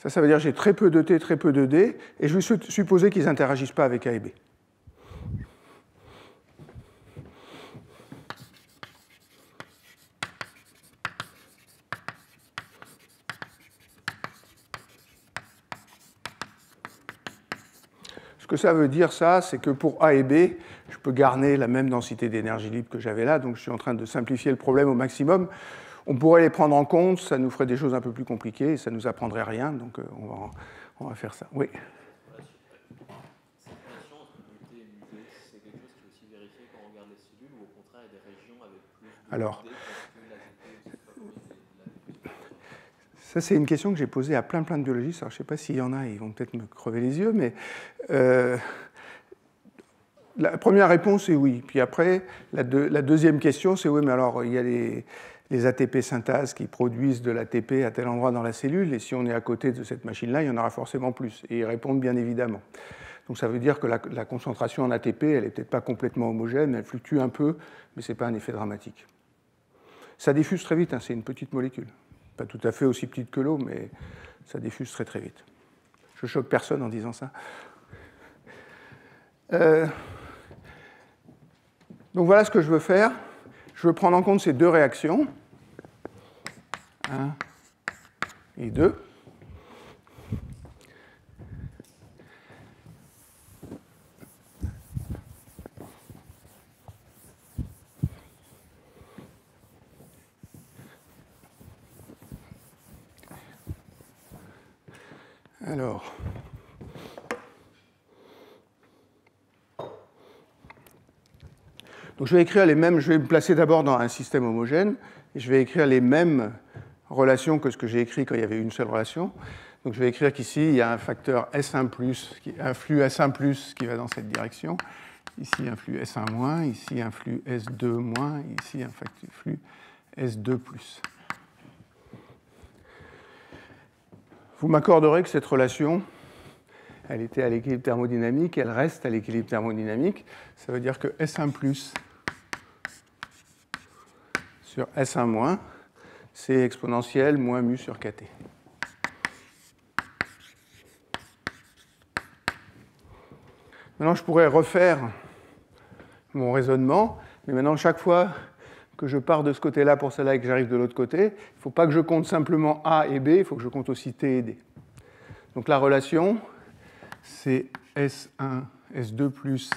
Ça veut dire que j'ai très peu de T, très peu de D, et je vais supposer qu'ils n'interagissent pas avec A et B. Ce que ça veut dire, ça, c'est que pour A et B, je peux garder la même densité d'énergie libre que j'avais là, donc je suis en train de simplifier le problème au maximum. On pourrait les prendre en compte, ça nous ferait des choses un peu plus compliquées, et ça ne nous apprendrait rien, donc on va faire ça. Oui. Cette relation entre mu-T et mu-D, c'est quelque chose qui est aussi vérifié quand on regarde les cellules, ou au contraire, il y a des régions avec plus de Alors, mu-D parce que l'ATP favorise l'ATP. Ça, c'est une question que j'ai posée à plein de biologistes. Alors, je ne sais pas s'il y en a, ils vont peut-être me crever les yeux, mais la première réponse est oui. Puis après, la deuxième question, c'est oui, mais alors il y a les ATP synthase qui produisent de l'ATP à tel endroit dans la cellule, et si on est à côté de cette machine-là, il y en aura forcément plus. Et ils répondent bien évidemment. Donc ça veut dire que la concentration en ATP, elle n'est peut-être pas complètement homogène, elle fluctue un peu, mais ce n'est pas un effet dramatique. Ça diffuse très vite, hein, c'est une petite molécule. Pas tout à fait aussi petite que l'eau, mais ça diffuse très très vite. Je choque personne en disant ça. Donc voilà ce que je veux faire. Je veux prendre en compte ces deux réactions. 1 et 2. Alors, donc je vais écrire les mêmes, je vais me placer d'abord dans un système homogène, et je vais écrire les mêmes relations que ce que j'ai écrit quand il y avait une seule relation. Donc je vais écrire qu'ici, il y a un facteur S1+, un flux S1+, qui va dans cette direction. Ici, un flux S1-, ici, un flux S2-, ici, un flux S2+. Vous m'accorderez que cette relation, elle était à l'équilibre thermodynamique, elle reste à l'équilibre thermodynamique. Ça veut dire que S1+, sur S1-, c'est exponentielle moins mu sur kT. Maintenant, je pourrais refaire mon raisonnement, mais maintenant, chaque fois que je pars de ce côté-là pour celle-là et que j'arrive de l'autre côté, il ne faut pas que je compte simplement A et B, il faut que je compte aussi T et D. Donc la relation, c'est S1, S2+,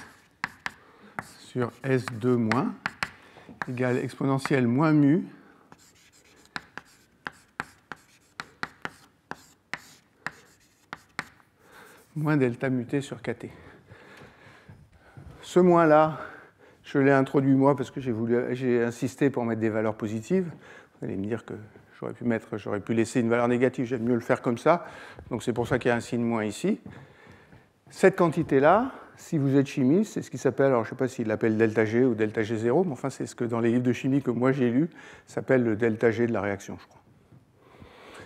sur S2- égale exponentielle moins mu moins delta muté sur kT. Ce moins-là, je l'ai introduit moi parce que j'ai insisté pour mettre des valeurs positives. Vous allez me dire que j'aurais pu laisser une valeur négative, j'aime mieux le faire comme ça. Donc c'est pour ça qu'il y a un signe moins ici. Cette quantité-là, si vous êtes chimiste, c'est ce qui s'appelle, alors je ne sais pas s'il l'appelle delta G ou delta G0, mais enfin c'est ce que dans les livres de chimie que moi j'ai lus, s'appelle le delta G de la réaction, je crois.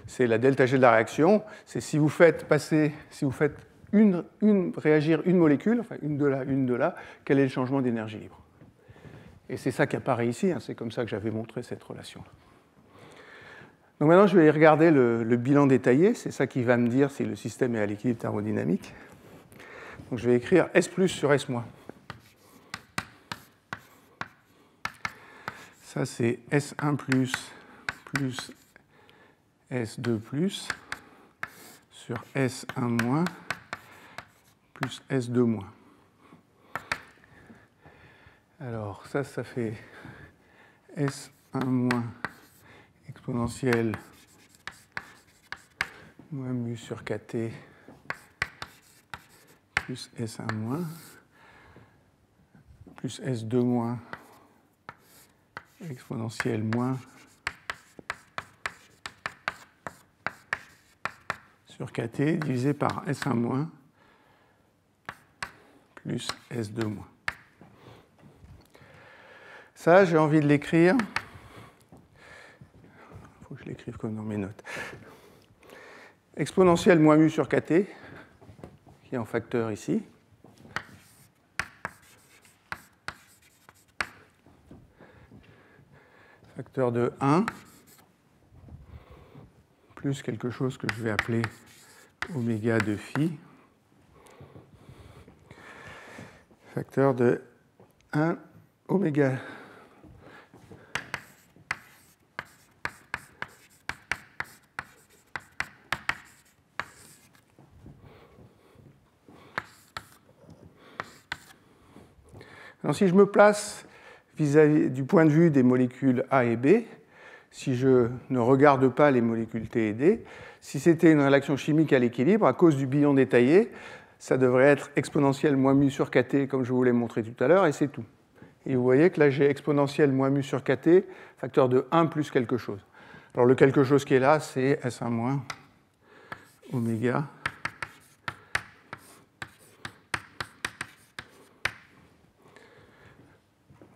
C'est la delta G de la réaction, c'est si vous faites réagir une molécule, enfin une de là, quel est le changement d'énergie libre. Et c'est ça qui apparaît ici, hein, c'est comme ça que j'avais montré cette relation. Donc maintenant, je vais regarder le bilan détaillé, c'est ça qui va me dire si le système est à l'équilibre thermodynamique. Donc je vais écrire S+ sur S-. Ça, c'est S1+ plus S2+ sur S1- plus S2-. Alors, ça fait S1- exponentielle moins mu sur kT plus S1- plus S2- exponentielle moins sur kT divisé par S1- plus S2-. Ça, j'ai envie de l'écrire. Il faut que je l'écrive comme dans mes notes. Exponentielle moins mu sur kT, qui est en facteur ici. Facteur de 1, plus quelque chose que je vais appeler oméga de phi. Facteur de 1 oméga Alors, si je me place vis-à-vis du point de vue des molécules A et B, si je ne regarde pas les molécules T et D, si c'était une réaction chimique à l'équilibre, à cause du bilan détaillé, ça devrait être exponentielle moins mu sur kT, comme je vous l'ai montré tout à l'heure, et c'est tout. Et vous voyez que là, j'ai exponentielle moins mu sur kT, facteur de 1 plus quelque chose. Alors, le quelque chose qui est là, c'est S1- oméga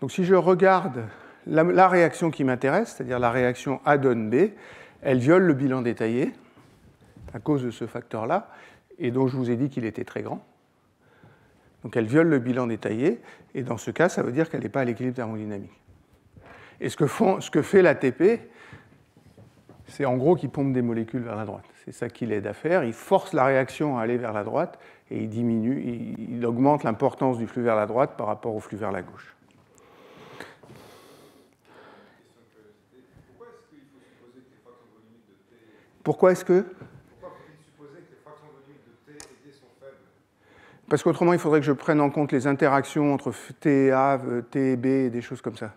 Donc si je regarde la réaction qui m'intéresse, c'est-à-dire la réaction A donne B, elle viole le bilan détaillé à cause de ce facteur-là, et dont je vous ai dit qu'il était très grand. Donc elle viole le bilan détaillé, et dans ce cas, ça veut dire qu'elle n'est pas à l'équilibre thermodynamique. Et ce que fait l'ATP, c'est en gros qu'il pompe des molécules vers la droite. C'est ça qu'il aide à faire. Il force la réaction à aller vers la droite, et il augmente l'importance du flux vers la droite par rapport au flux vers la gauche. Pourquoi est-ce que Parce qu'autrement, il faudrait que je prenne en compte les interactions entre T et A, T et B, et des choses comme ça.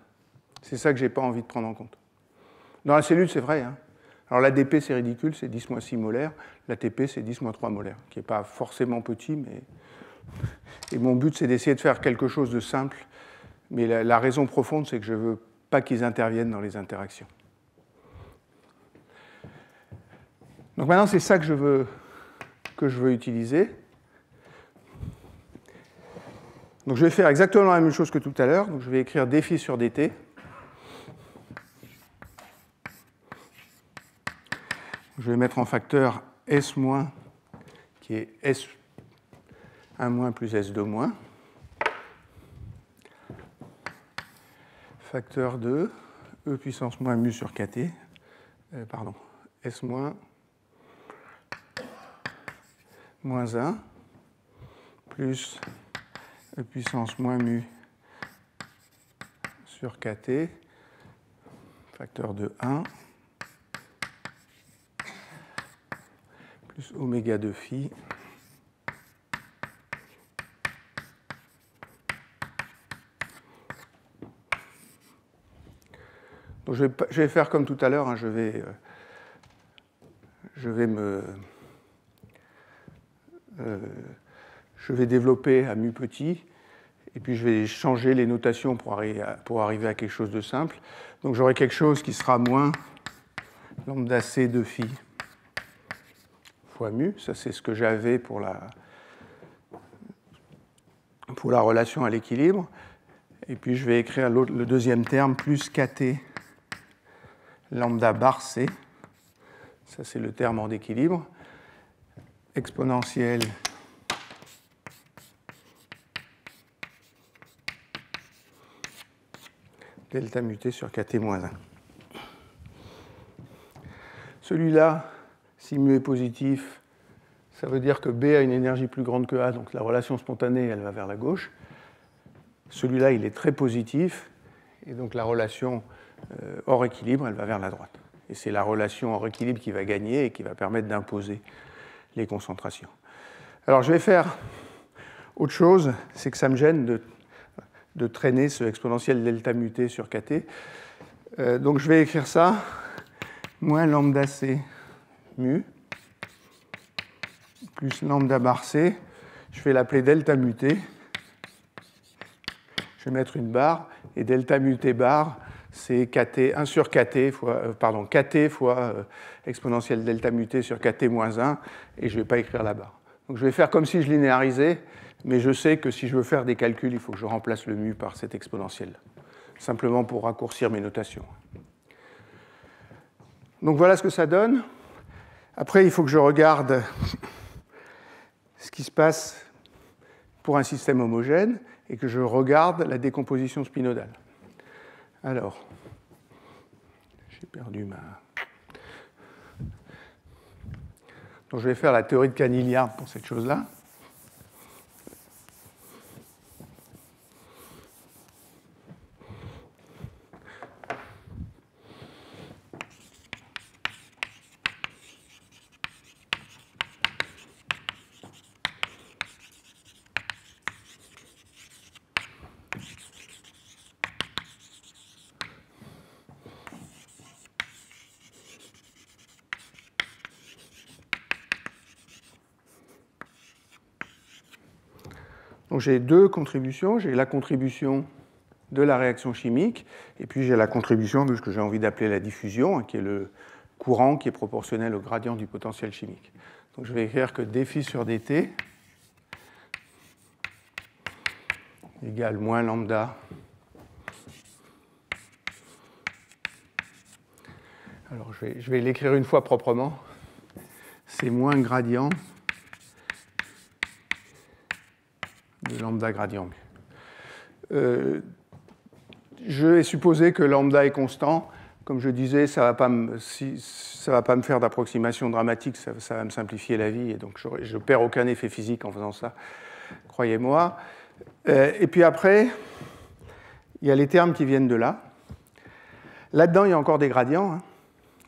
C'est ça que je n'ai pas envie de prendre en compte. Dans la cellule, c'est vrai. Hein. Alors l'ADP, c'est ridicule, c'est 10-6 molaires. L'ATP, c'est 10-3 molaires, qui n'est pas forcément petit, mais... Et mon but, c'est d'essayer de faire quelque chose de simple. Mais la raison profonde, c'est que je ne veux pas qu'ils interviennent dans les interactions. Donc maintenant, c'est ça que je veux utiliser. Donc je vais faire exactement la même chose que tout à l'heure. Donc je vais écrire dφ sur dt. Je vais mettre en facteur S- qui est S1- plus S2-. Facteur de E puissance moins mu sur kt. S- moins 1 plus E puissance moins mu sur kt, facteur de 1, plus oméga de phi, donc je vais faire comme tout à l'heure, hein, je vais développer à mu petit, et puis je vais changer les notations pour arriver à quelque chose de simple. Donc j'aurai quelque chose qui sera moins lambda c de phi fois mu. Ça, c'est ce que j'avais pour la relation à l'équilibre. Et puis je vais écrire le deuxième terme plus kt lambda bar c. Ça, c'est le terme hors d'équilibre. Exponentielle delta muté sur kt moins 1. Celui-là, si mu est positif, ça veut dire que B a une énergie plus grande que A, donc la relation spontanée, elle va vers la gauche. Celui-là, il est très positif, et donc la relation hors équilibre, elle va vers la droite. Et c'est la relation hors équilibre qui va gagner et qui va permettre d'imposer les concentrations. Alors je vais faire autre chose, c'est que ça me gêne de traîner ce exponentiel delta muté sur kt. Donc je vais écrire ça, moins lambda c mu, plus lambda bar c. Je vais l'appeler delta muté. Je vais mettre une barre, et delta muté bar, c'est kt, 1 sur kt fois, kt fois exponentielle delta muté sur kt moins 1, et je ne vais pas écrire la barre. Donc je vais faire comme si je linéarisais, mais je sais que si je veux faire des calculs, il faut que je remplace le mu par cette exponentielle, simplement pour raccourcir mes notations. Donc voilà ce que ça donne. Après, il faut que je regarde ce qui se passe pour un système homogène et que je regarde la décomposition spinodale. Alors, j'ai perdu ma... Donc je vais faire la théorie de Caniglia pour cette chose-là. Donc j'ai deux contributions. J'ai la contribution de la réaction chimique, et puis j'ai la contribution de ce que j'ai envie d'appeler la diffusion, qui est le courant qui est proportionnel au gradient du potentiel chimique. Donc je vais écrire que dφ sur dt égale moins lambda Alors je vais l'écrire une fois proprement. C'est moins gradient de lambda gradient mu. Je vais supposer que lambda est constant. Comme je disais, ça ne va pas me faire d'approximation dramatique, ça va me simplifier la vie, et donc je ne perds aucun effet physique en faisant ça, croyez-moi. Et puis après, il y a les termes qui viennent de là. Là-dedans, il y a encore des gradients. Hein.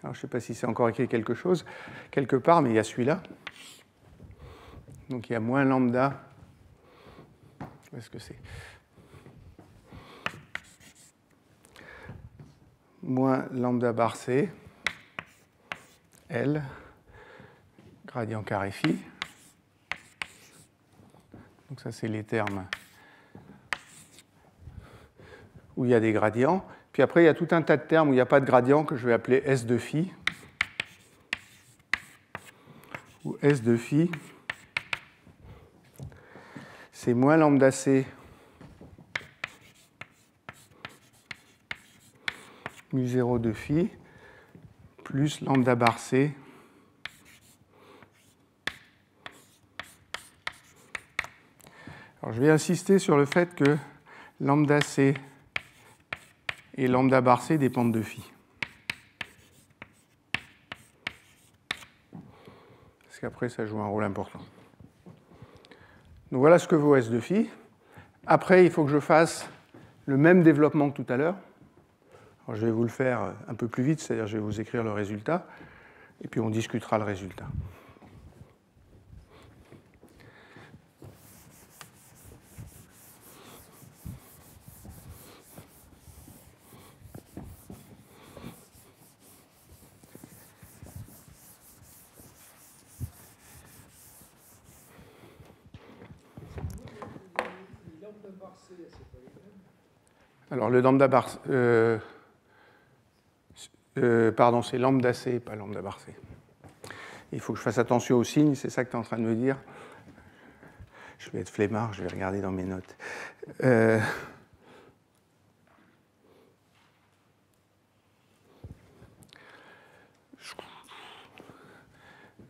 Alors, je ne sais pas si c'est encore écrit quelque chose, quelque part, mais il y a celui-là. Donc il y a moins lambda. Où est-ce que c'est ? Moins lambda bar C, L, gradient carré phi. Donc ça, c'est les termes où il y a des gradients. Puis après, il y a tout un tas de termes où il n'y a pas de gradient que je vais appeler S de phi. Où S de phi, c'est moins lambda C mu 0 de phi plus lambda bar C Alors, je vais insister sur le fait que lambda C et lambda bar C dépendent de phi. Parce qu'après, ça joue un rôle important. Donc voilà ce que vaut S de phi. Après, il faut que je fasse le même développement que tout à l'heure. Alors, je vais vous le faire un peu plus vite, c'est-à-dire je vais vous écrire le résultat, et puis on discutera le résultat. Alors le lambda bar pardon, c'est lambda C, pas lambda bar C. Il faut que je fasse attention aux signes, c'est ça que tu es en train de me dire. Je vais être flemmard, je vais regarder dans mes notes.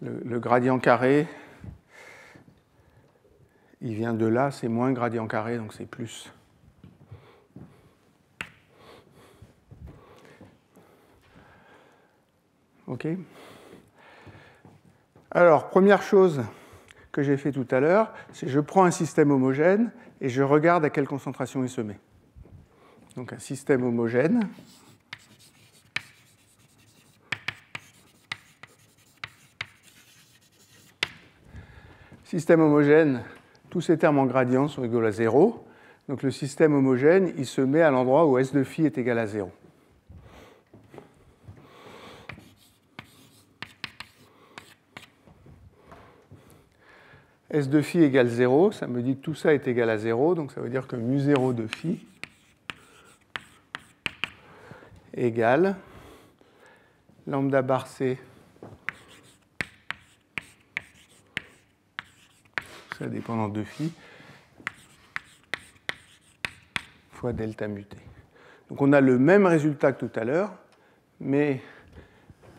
Le gradient carré, il vient de là, c'est moins gradient carré, donc c'est plus. OK ? Alors, première chose que j'ai fait tout à l'heure, c'est que je prends un système homogène et je regarde à quelle concentration il se met. Donc un système homogène. Système homogène, tous ces termes en gradient sont égaux à 0. Donc le système homogène, il se met à l'endroit où S de phi est égal à 0. S de phi égale 0, ça me dit que tout ça est égal à 0, donc ça veut dire que mu 0 de phi égale lambda bar C, ça dépendant de phi, fois delta muté. Donc on a le même résultat que tout à l'heure, mais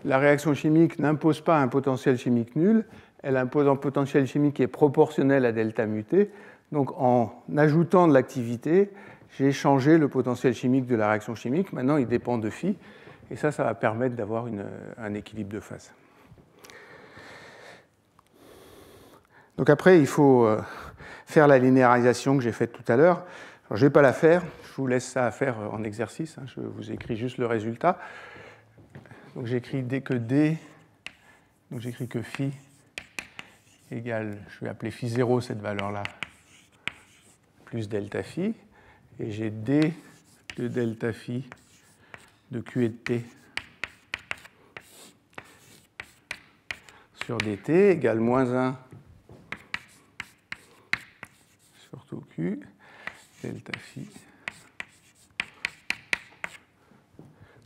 la réaction chimique n'impose pas un potentiel chimique nul, elle impose un potentiel chimique qui est proportionnel à delta muté. Donc en ajoutant de l'activité, j'ai changé le potentiel chimique de la réaction chimique. Maintenant, il dépend de phi. Et ça va permettre d'avoir un équilibre de phase. Donc après, il faut faire la linéarisation que j'ai faite tout à l'heure. Alors, je ne vais pas la faire. Je vous laisse ça à faire en exercice. Je vous écris juste le résultat. Donc j'écris que D. Donc j'écris que phi égale, je vais appeler phi 0 cette valeur-là, plus delta phi, et j'ai D de delta phi de Q et de T sur dt égale moins 1 sur tout Q, delta phi.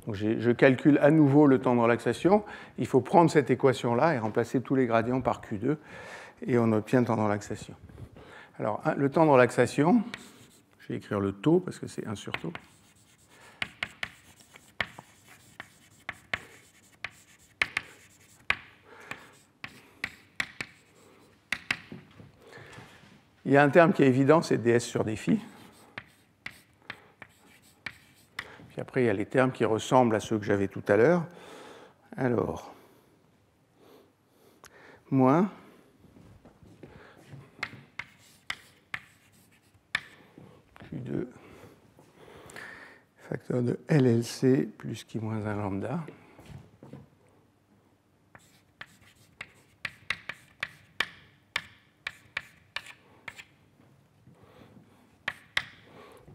Donc je calcule à nouveau le temps de relaxation. Il faut prendre cette équation-là et remplacer tous les gradients par Q2, et on obtient le temps de relaxation. Alors, le temps de relaxation, je vais écrire le taux parce que c'est 1 sur taux. Il y a un terme qui est évident, c'est ds sur dφ. Puis après, il y a les termes qui ressemblent à ceux que j'avais tout à l'heure. Alors, moins Q2 facteur de LLC plus Q moins 1 lambda.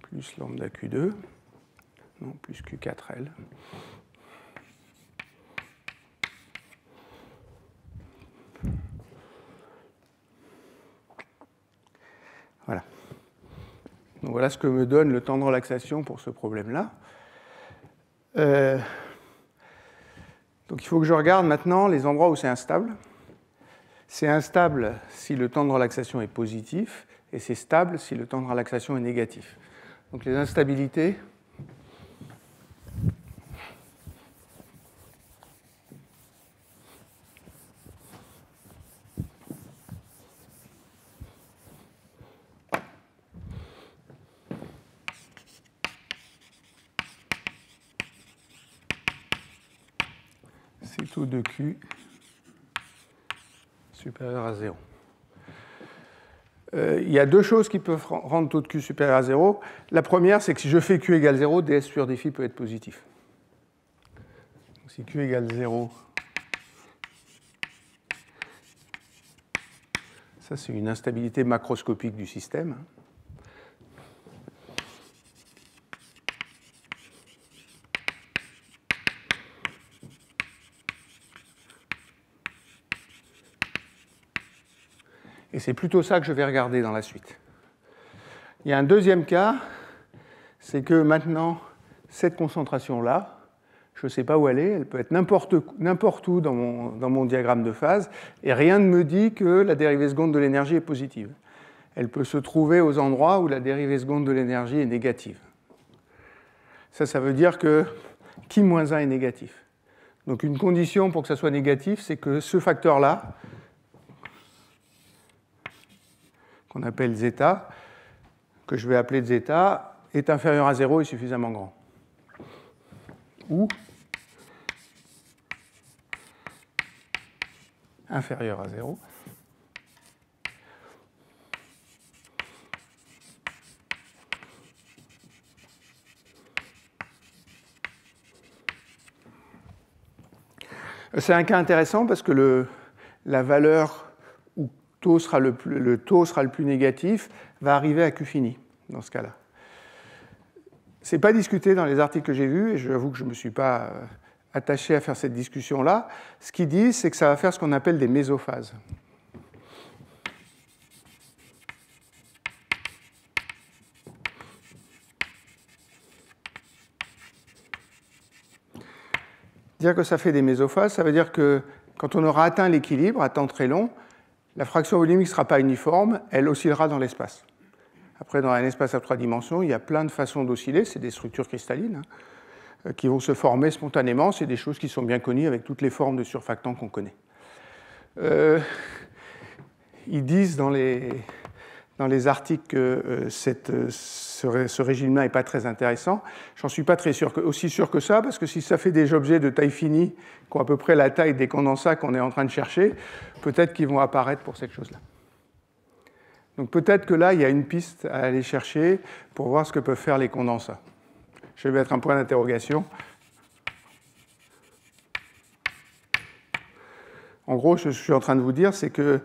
Plus lambda Q2, non, plus Q4L. Voilà. Donc voilà ce que me donne le temps de relaxation pour ce problème-là. Donc il faut que je regarde maintenant les endroits où c'est instable. C'est instable si le temps de relaxation est positif, et c'est stable si le temps de relaxation est négatif. Donc les instabilités, c'est taux de Q supérieur à 0. Il y a deux choses qui peuvent rendre taux de Q supérieur à 0. La première, c'est que si je fais Q égale 0, ds sur dφ peut être positif. Donc, si Q égale 0, ça c'est une instabilité macroscopique du système. Et c'est plutôt ça que je vais regarder dans la suite. Il y a un deuxième cas, c'est que maintenant, cette concentration-là, je ne sais pas où elle est, elle peut être n'importe où dans mon diagramme de phase, et rien ne me dit que la dérivée seconde de l'énergie est positive. Elle peut se trouver aux endroits où la dérivée seconde de l'énergie est négative. Ça veut dire que Q-1 est négatif. Donc une condition pour que ça soit négatif, c'est que ce facteur-là, qu'on appelle zeta, que je vais appeler zeta, est inférieur à 0 et suffisamment grand. Ou inférieur à 0. C'est un cas intéressant parce que la valeur où le taux sera le plus négatif va arriver à Q fini dans ce cas-là. Ce n'est pas discuté dans les articles que j'ai vus, et j'avoue que je ne me suis pas attaché à faire cette discussion-là. Ce qu'ils disent, c'est que ça va faire ce qu'on appelle des mésophases. Dire que ça fait des mésophases, ça veut dire que quand on aura atteint l'équilibre à temps très long, la fraction volumique ne sera pas uniforme, elle oscillera dans l'espace. Après, dans un espace à 3 dimensions, il y a plein de façons d'osciller, c'est des structures cristallines qui vont se former spontanément, c'est des choses qui sont bien connues avec toutes les formes de surfactants qu'on connaît. Ils disent dans les articles que ce régime-là n'est pas très intéressant. J'en suis pas aussi sûr que ça, parce que si ça fait des objets de taille finie, qui ont à peu près la taille des condensats qu'on est en train de chercher, peut-être qu'ils vont apparaître pour cette chose-là. Donc peut-être que là, il y a une piste à aller chercher pour voir ce que peuvent faire les condensats. Je vais mettre un point d'interrogation. En gros, ce que je suis en train de vous dire, c'est que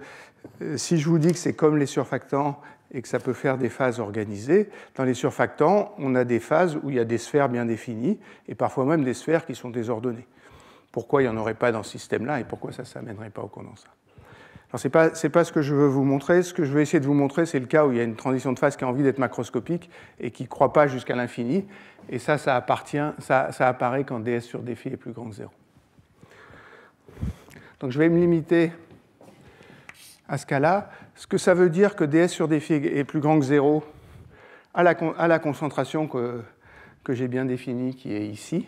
si je vous dis que c'est comme les surfactants et que ça peut faire des phases organisées, dans les surfactants, on a des phases où il y a des sphères bien définies et parfois même des sphères qui sont désordonnées. Pourquoi il n'y en aurait pas dans ce système-là et pourquoi ça ne s'amènerait pas au condensat? Alors, ce n'est pas ce que je veux vous montrer. Ce que je vais essayer de vous montrer, c'est le cas où il y a une transition de phase qui a envie d'être macroscopique et qui ne croit pas jusqu'à l'infini. Et ça apparaît quand ds sur dφ est plus grand que 0. Donc je vais me limiter à ce cas-là. Ce que ça veut dire que ds sur dφ est plus grand que 0 à la concentration que j'ai bien définie, qui est ici,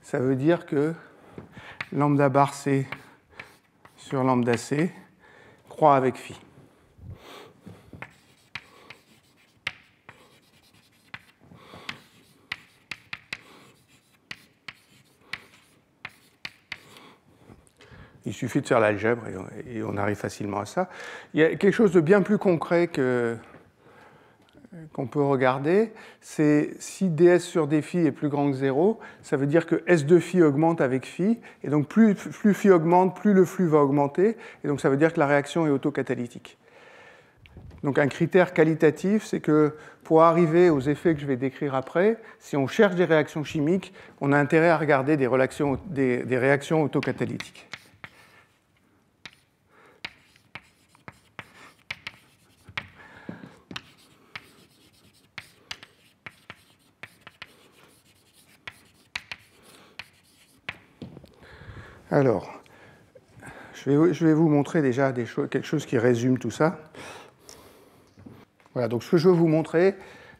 ça veut dire que lambda bar c sur lambda c croît avec phi. Il suffit de faire l'algèbre et on arrive facilement à ça. Il y a quelque chose de bien plus concret qu'on peut regarder, c'est si ds sur dφ est plus grand que 0, ça veut dire que S de φ augmente avec φ, et donc plus φ augmente, plus le flux va augmenter, et donc ça veut dire que la réaction est autocatalytique. Donc un critère qualitatif, c'est que pour arriver aux effets que je vais décrire après, si on cherche des réactions chimiques, on a intérêt à regarder des réactions autocatalytiques. Alors, je vais vous montrer déjà quelque chose qui résume tout ça. Voilà, donc ce que je veux vous montrer,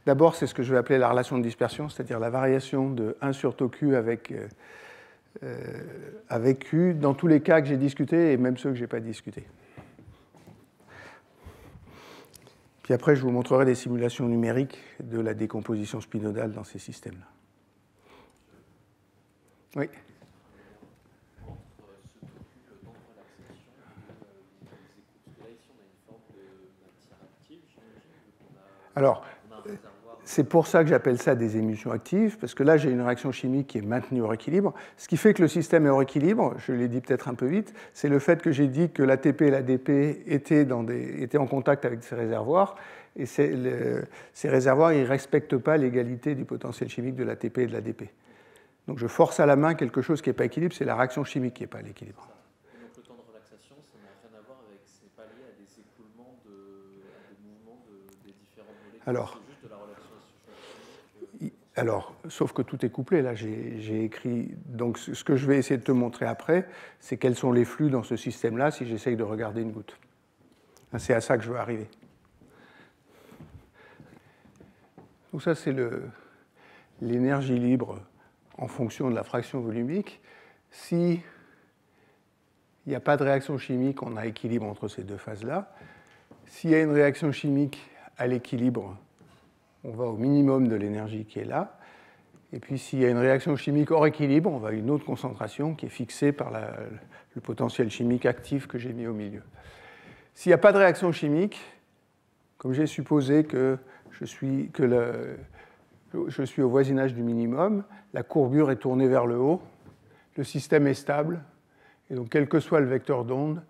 d'abord, c'est ce que je vais appeler la relation de dispersion, c'est-à-dire la variation de 1 sur tau q avec q dans tous les cas que j'ai discutés et même ceux que je n'ai pas discutés. Puis après, je vous montrerai des simulations numériques de la décomposition spinodale dans ces systèmes-là. Oui. Alors, c'est pour ça que j'appelle ça des émulsions actives, parce que là, j'ai une réaction chimique qui est maintenue hors équilibre. Ce qui fait que le système est hors équilibre, je l'ai dit peut-être un peu vite, c'est le fait que j'ai dit que l'ATP et l'ADP étaient en contact avec ces réservoirs, et ces réservoirs ne respectent pas l'égalité du potentiel chimique de l'ATP et de l'ADP. Donc je force à la main quelque chose qui n'est pas équilibre, c'est la réaction chimique qui n'est pas à l'équilibre. Donc le temps de relaxation, ça n'a rien à voir avec, c'est pas lié à des écoulements, à des mouvements des différentes molécules. Alors, c'est juste de la relaxation. Alors, sauf que tout est couplé. Là, j'ai écrit. Donc, ce que je vais essayer de te montrer après, c'est quels sont les flux dans ce système-là si j'essaye de regarder une goutte. C'est à ça que je veux arriver. Donc, ça, c'est l'énergie libre en fonction de la fraction volumique. Si il n'y a pas de réaction chimique, on a équilibre entre ces deux phases-là. S'il y a une réaction chimique à l'équilibre, on va au minimum de l'énergie qui est là. Et puis s'il y a une réaction chimique hors équilibre, on va à une autre concentration qui est fixée par le potentiel chimique actif que j'ai mis au milieu. S'il n'y a pas de réaction chimique, comme j'ai supposé que je suis au voisinage du minimum, la courbure est tournée vers le haut, le système est stable, et donc quel que soit le vecteur d'onde,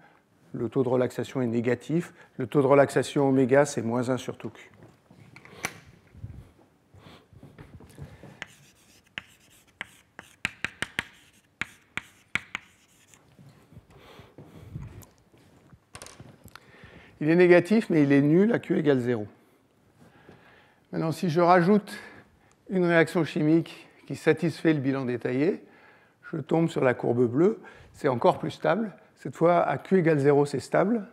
le taux de relaxation est négatif. Le taux de relaxation oméga, c'est moins 1 sur tau q. Il est négatif, mais il est nul à Q égale 0. Maintenant, si je rajoute une réaction chimique qui satisfait le bilan détaillé, je tombe sur la courbe bleue, c'est encore plus stable. Cette fois, à Q égale 0, c'est stable.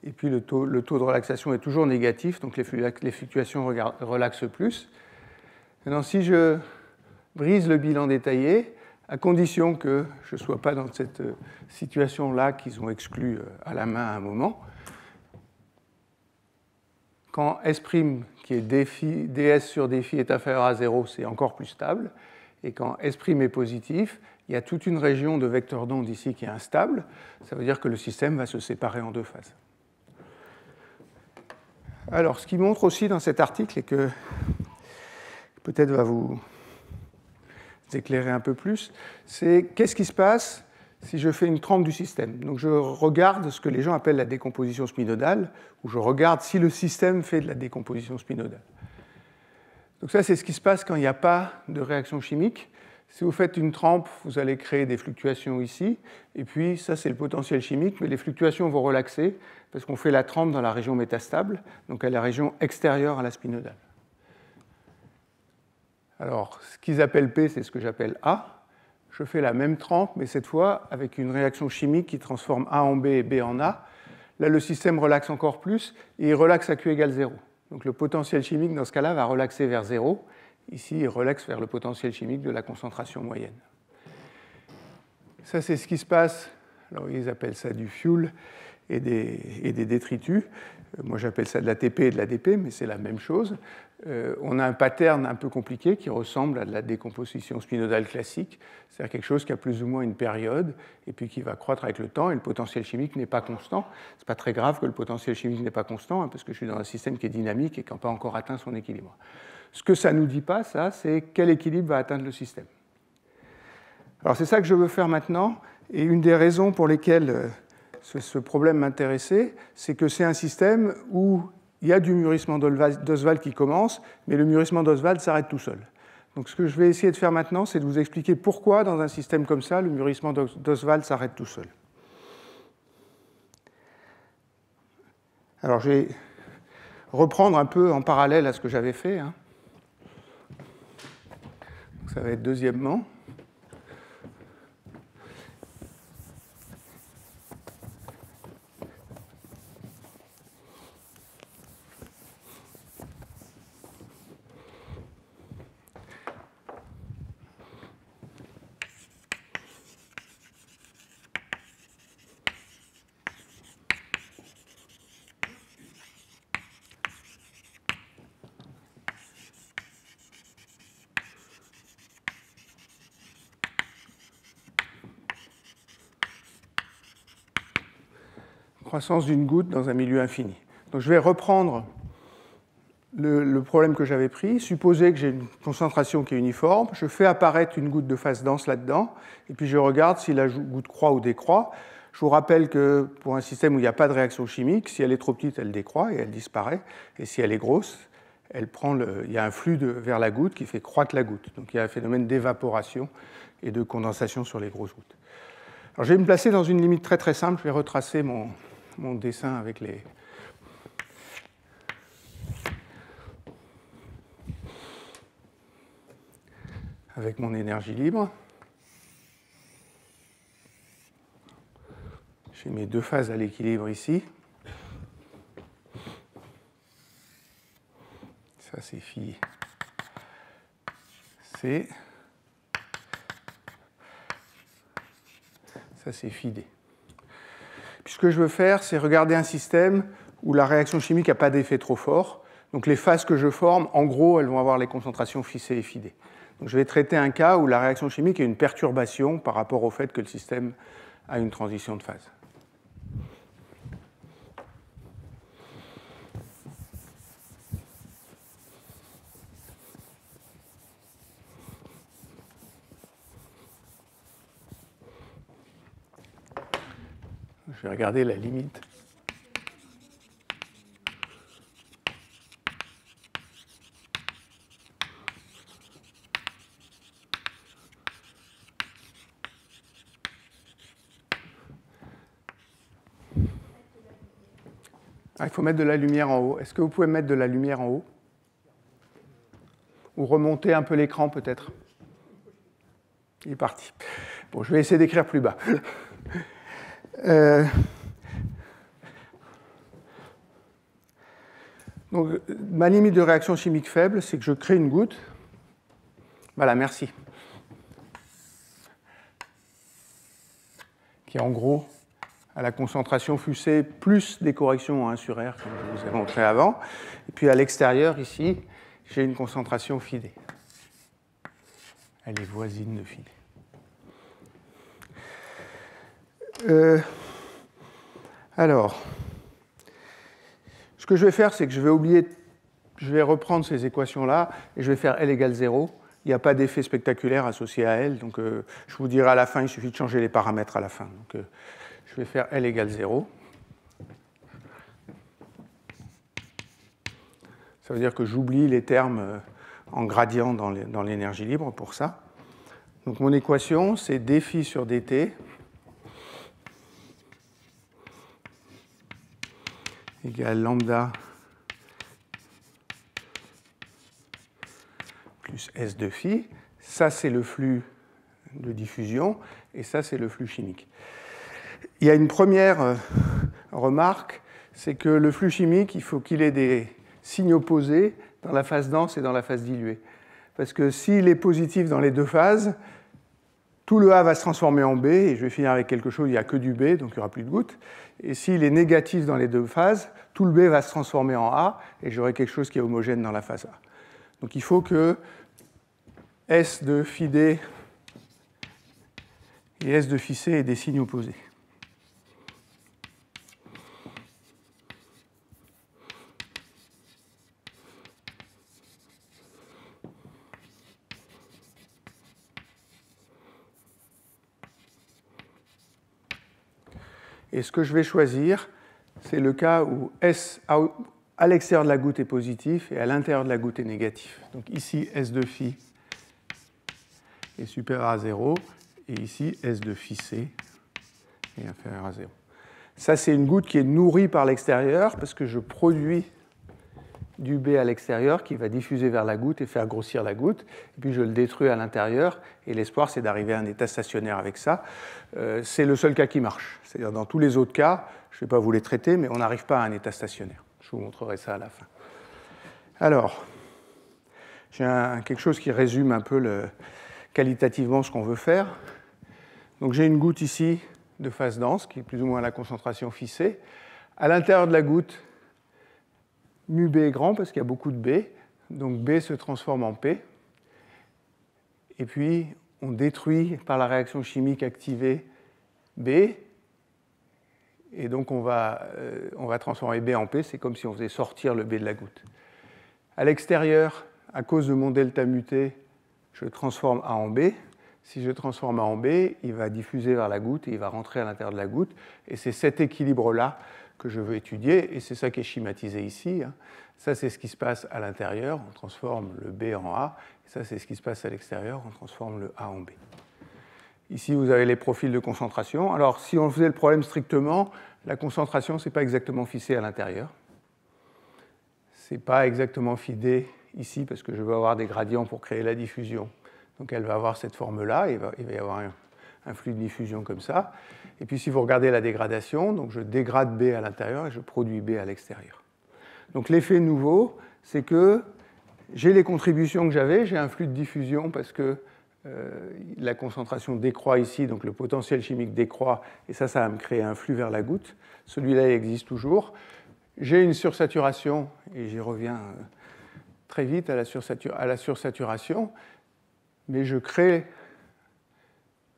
Et puis le taux de relaxation est toujours négatif, donc les fluctuations relaxent plus. Maintenant, si je brise le bilan détaillé, à condition que je ne sois pas dans cette situation-là qu'ils ont exclue à la main à un moment, quand S', qui est ds sur dφ, est inférieur à 0, c'est encore plus stable. Et quand S' est positif, il y a toute une région de vecteurs d'onde ici qui est instable. Ça veut dire que le système va se séparer en deux phases. Alors, ce qui montre aussi dans cet article, et que peut-être va vous éclairer un peu plus, c'est qu'est-ce qui se passe si je fais une trempe du système. Donc je regarde ce que les gens appellent la décomposition spinodale, ou je regarde si le système fait de la décomposition spinodale. Donc ça, c'est ce qui se passe quand il n'y a pas de réaction chimique. Si vous faites une trempe, vous allez créer des fluctuations ici, et puis ça, c'est le potentiel chimique, mais les fluctuations vont relaxer parce qu'on fait la trempe dans la région métastable, donc à la région extérieure à la spinodale. Alors, ce qu'ils appellent P, c'est ce que j'appelle A. Je fais la même trempe, mais cette fois avec une réaction chimique qui transforme A en B et B en A. Là, le système relaxe encore plus, et il relaxe à Q égale 0. Donc le potentiel chimique, dans ce cas-là, va relaxer vers 0. Ici, il relaxe vers le potentiel chimique de la concentration moyenne. Ça, c'est ce qui se passe. Alors, ils appellent ça du fuel et des détritus. Moi, j'appelle ça de l'ATP et de l'ADP, mais c'est la même chose. on a un pattern un peu compliqué qui ressemble à de la décomposition spinodale classique, c'est-à-dire quelque chose qui a plus ou moins une période et puis qui va croître avec le temps, et le potentiel chimique n'est pas constant. Ce n'est pas très grave que le potentiel chimique n'est pas constant, hein, parce que je suis dans un système qui est dynamique et qui n'a pas encore atteint son équilibre. Ce que ça ne nous dit pas, ça, c'est quel équilibre va atteindre le système. Alors c'est ça que je veux faire maintenant, et une des raisons pour lesquelles ce problème m'intéressait, c'est que c'est un système où il y a du mûrissement d'Ostwald qui commence, mais le mûrissement d'Ostwald s'arrête tout seul. Donc ce que je vais essayer de faire maintenant, c'est de vous expliquer pourquoi, dans un système comme ça, le mûrissement d'Ostwald s'arrête tout seul. Alors je vais reprendre un peu en parallèle à ce que j'avais fait. Donc, ça va être deuxièmement. Croissance d'une goutte dans un milieu infini. Donc je vais reprendre le problème que j'avais pris, supposer que j'ai une concentration qui est uniforme, je fais apparaître une goutte de phase dense là-dedans, et puis je regarde si la goutte croît ou décroît. Je vous rappelle que pour un système où il n'y a pas de réaction chimique, si elle est trop petite, elle décroît et elle disparaît, et si elle est grosse, il y a un flux vers la goutte qui fait croître la goutte. Donc il y a un phénomène d'évaporation et de condensation sur les grosses gouttes. Alors je vais me placer dans une limite très très simple, je vais retracer mon dessin avec mon énergie libre. J'ai mes deux phases à l'équilibre ici. Ça c'est phi C. Ça c'est phi D. Puis ce que je veux faire, c'est regarder un système où la réaction chimique n'a pas d'effet trop fort. Donc les phases que je forme, en gros, elles vont avoir les concentrations phi C et phi D. Donc je vais traiter un cas où la réaction chimique est une perturbation par rapport au fait que le système a une transition de phase. Je vais regarder la limite. Il faut mettre de la lumière en haut. Est-ce que vous pouvez mettre de la lumière en haut? Ou remonter un peu l'écran peut-être? Il est parti. Bon, je vais essayer d'écrire plus bas. Donc, ma limite de réaction chimique faible, c'est que je crée une goutte. Voilà, merci. Qui est en gros à la concentration FuC plus des corrections en 1 sur R, comme je vous ai montré avant. Et puis à l'extérieur, ici, j'ai une concentration phi D. Elle est voisine de phi D. Alors, ce que je vais faire, c'est que je vais reprendre ces équations-là et je vais faire L égale 0. Il n'y a pas d'effet spectaculaire associé à L, donc je vous dirai à la fin, il suffit de changer les paramètres à la fin. Donc je vais faire L égale 0. Ça veut dire que j'oublie les termes en gradient dans l'énergie libre pour ça. Donc mon équation, c'est dφ sur dt égale lambda plus S de phi. Ça, c'est le flux de diffusion, et ça, c'est le flux chimique. Il y a une première remarque, c'est que le flux chimique, il faut qu'il ait des signes opposés dans la phase dense et dans la phase diluée. Parce que s'il est positif dans les deux phases, tout le A va se transformer en B, et je vais finir avec quelque chose, il n'y a que du B, donc il n'y aura plus de gouttes. Et s'il est négatif dans les deux phases, tout le B va se transformer en A, et j'aurai quelque chose qui est homogène dans la phase A. Donc il faut que S de phi D et S de phi C aient des signes opposés. Et ce que je vais choisir, c'est le cas où S à l'extérieur de la goutte est positif et à l'intérieur de la goutte est négatif. Donc ici, S de phi est supérieur à 0, et ici, S de phi C est inférieur à 0. Ça, c'est une goutte qui est nourrie par l'extérieur, parce que je produis du B à l'extérieur qui va diffuser vers la goutte et faire grossir la goutte. Et puis je le détruis à l'intérieur, et l'espoir, c'est d'arriver à un état stationnaire avec ça. C'est le seul cas qui marche. C'est-à-dire, dans tous les autres cas, je ne vais pas vous les traiter, mais on n'arrive pas à un état stationnaire. Je vous montrerai ça à la fin. Alors, j'ai quelque chose qui résume un peu qualitativement ce qu'on veut faire. Donc j'ai une goutte ici de phase dense, qui est plus ou moins à la concentration phi C. À l'intérieur de la goutte, mu B est grand parce qu'il y a beaucoup de B, donc B se transforme en P. Et puis, on détruit par la réaction chimique activée B, et donc on va transformer B en P, c'est comme si on faisait sortir le B de la goutte. À l'extérieur, à cause de mon delta muté, je transforme A en B. Si je transforme A en B, il va diffuser vers la goutte et il va rentrer à l'intérieur de la goutte. Et c'est cet équilibre-là que je veux étudier, et c'est ça qui est schématisé ici. Ça, c'est ce qui se passe à l'intérieur, on transforme le B en A. Et ça, c'est ce qui se passe à l'extérieur, on transforme le A en B. Ici, vous avez les profils de concentration. Alors, si on faisait le problème strictement, la concentration, ce n'est pas exactement phi C à l'intérieur. Ce n'est pas exactement phi D ici, parce que je veux avoir des gradients pour créer la diffusion. Donc, elle va avoir cette forme-là, il va y avoir un flux de diffusion comme ça. Et puis, si vous regardez la dégradation, donc je dégrade B à l'intérieur et je produis B à l'extérieur. Donc, l'effet nouveau, c'est que j'ai les contributions que j'avais, j'ai un flux de diffusion parce que la concentration décroît ici, donc le potentiel chimique décroît, et ça va me créer un flux vers la goutte. Celui-là, il existe toujours. J'ai une sursaturation, et j'y reviens très vite à la sursaturation, mais je crée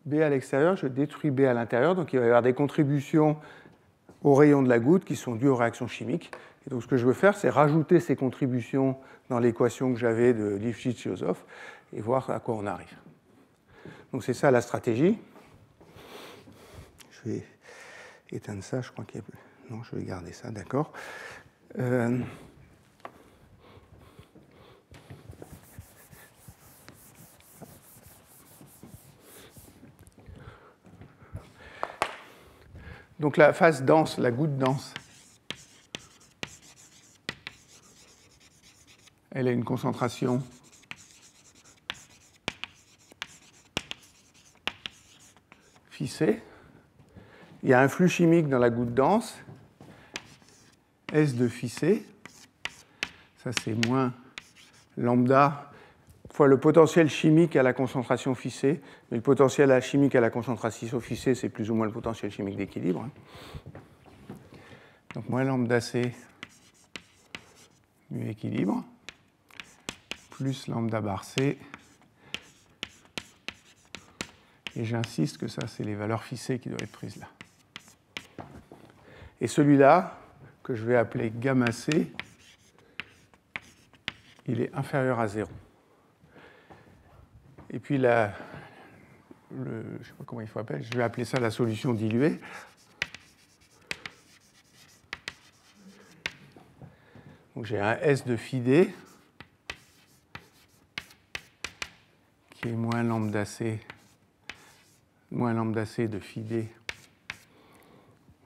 B à l'extérieur, je détruis B à l'intérieur, donc il va y avoir des contributions au rayon de la goutte qui sont dues aux réactions chimiques. Et donc ce que je veux faire, c'est rajouter ces contributions dans l'équation que j'avais de Lifshitz-Joseph et voir à quoi on arrive. Donc c'est ça la stratégie. Je vais éteindre ça, je crois qu'il y a... Non, je vais garder ça, d'accord. Donc la phase dense, la goutte dense, elle a une concentration phi C. Il y a un flux chimique dans la goutte dense, S de phi C. Ça, c'est moins lambda fois le potentiel chimique à la concentration phi C. Mais le potentiel chimique à la concentration phi C, c'est plus ou moins le potentiel chimique d'équilibre. Donc moins lambda C mu équilibre, plus lambda bar C. Et j'insiste que ça, c'est les valeurs phi C qui doivent être prises là. Et celui-là, que je vais appeler gamma C, il est inférieur à 0. Et puis là, je ne sais pas comment il faut appeler, je vais appeler ça la solution diluée. Donc j'ai un S de phi D qui est moins lambda C de phi D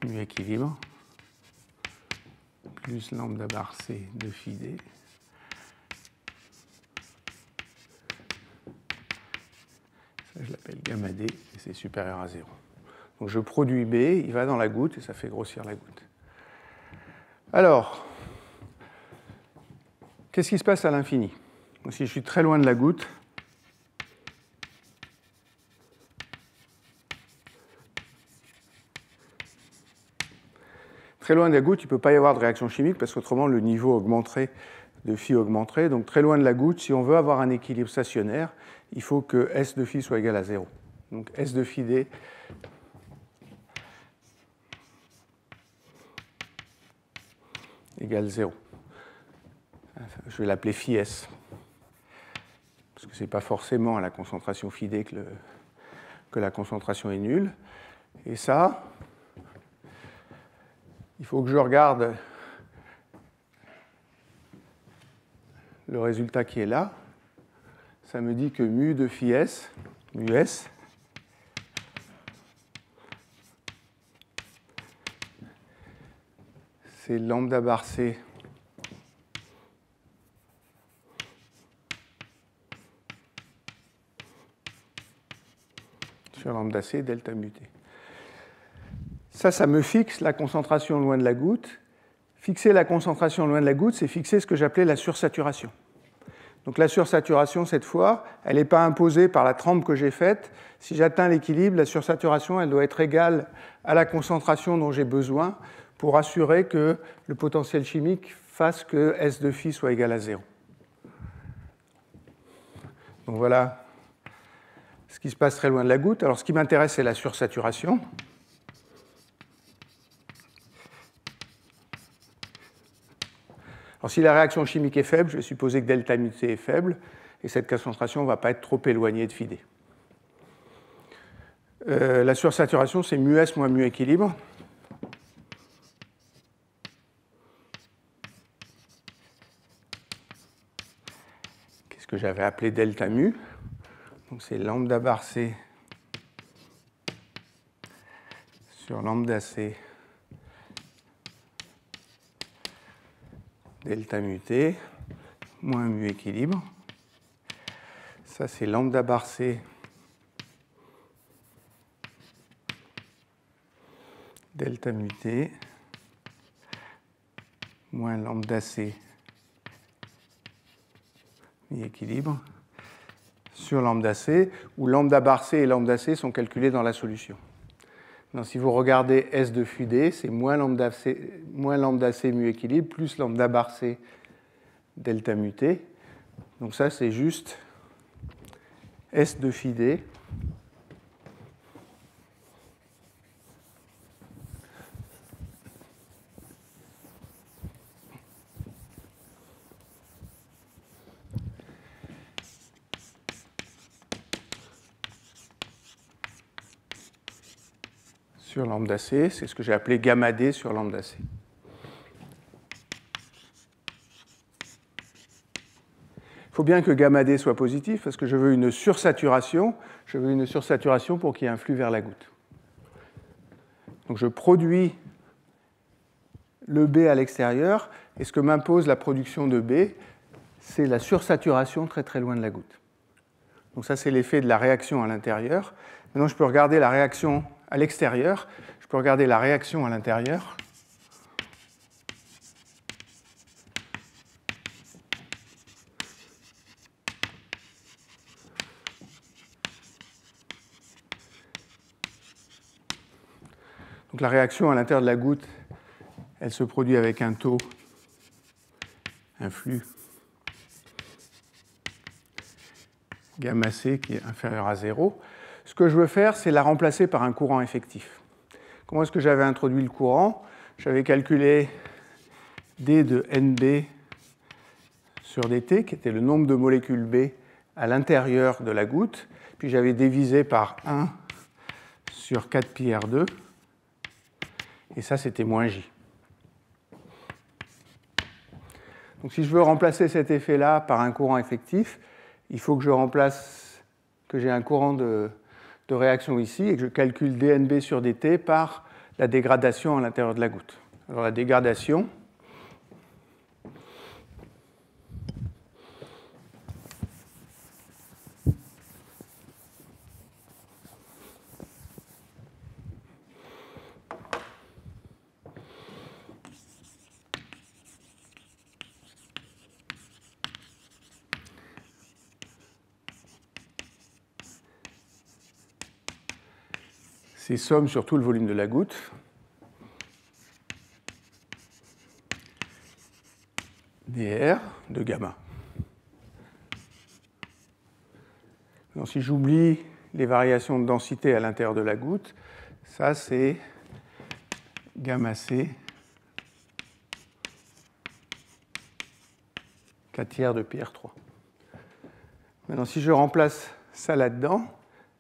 mu équilibre, plus lambda bar C de phi D. Ça, je l'appelle gamma D, et c'est supérieur à 0. Donc je produis B, il va dans la goutte, et ça fait grossir la goutte. Alors, qu'est-ce qui se passe à l'infini? Donc si je suis très loin de la goutte, il ne peut pas y avoir de réaction chimique parce qu'autrement le niveau augmenterait de phi augmenterait. Donc très loin de la goutte, si on veut avoir un équilibre stationnaire, il faut que S de phi soit égal à 0. Donc S de phi d égale 0. Je vais l'appeler phi S, parce que ce n'est pas forcément à la concentration phi d que la concentration est nulle. Et ça, il faut que je regarde le résultat qui est là. Ça me dit que mu de phi S, mu S, c'est lambda bar C sur lambda C delta mu T. Ça me fixe la concentration loin de la goutte. Fixer la concentration loin de la goutte, c'est fixer ce que j'appelais la sursaturation. Donc la sursaturation, cette fois, elle n'est pas imposée par la trempe que j'ai faite. Si j'atteins l'équilibre, la sursaturation, elle doit être égale à la concentration dont j'ai besoin pour assurer que le potentiel chimique fasse que S de phi soit égal à 0. Donc voilà ce qui se passe très loin de la goutte. Alors ce qui m'intéresse, c'est la sursaturation. Alors si la réaction chimique est faible, je vais supposer que delta mu T est faible, et cette concentration ne va pas être trop éloignée de phi d. La sursaturation, c'est mu S moins mu équilibre. Qu'est-ce que j'avais appelé delta mu? Donc c'est lambda bar C sur lambda C delta mu T moins mu équilibre. Ça, c'est lambda bar C delta mu T moins lambda C mi équilibre sur lambda C, où lambda bar C et lambda C sont calculés dans la solution. Donc, si vous regardez S de phi d, c'est moins lambda C mu équilibre plus lambda bar C delta mu T. Donc ça, c'est juste S de phi d sur lambda C, c'est ce que j'ai appelé gamma D sur lambda C. Il faut bien que gamma D soit positif parce que je veux une sursaturation. Je veux une sursaturation pour qu'il y ait un flux vers la goutte. Donc je produis le B à l'extérieur et ce que m'impose la production de B, c'est la sursaturation très très loin de la goutte. Donc ça, c'est l'effet de la réaction à l'intérieur. Maintenant, je peux regarder la réaction à l'extérieur, je peux regarder la réaction à l'intérieur. Donc la réaction à l'intérieur de la goutte, elle se produit avec un taux, un flux gamma C qui est inférieur à 0. Ce que je veux faire, c'est la remplacer par un courant effectif. Comment est-ce que j'avais introduit le courant? J'avais calculé D de NB sur dt, qui était le nombre de molécules B à l'intérieur de la goutte, puis j'avais divisé par 1 sur 4 pi R2, et ça, c'était moins J. Donc si je veux remplacer cet effet-là par un courant effectif, il faut que j'ai un courant de réaction ici et que je calcule dNB sur dt par la dégradation à l'intérieur de la goutte. Alors la dégradation, c'est somme sur tout le volume de la goutte. dr de gamma. Donc, si j'oublie les variations de densité à l'intérieur de la goutte, ça c'est gamma c 4 tiers de PR3. Maintenant, si je remplace ça là-dedans,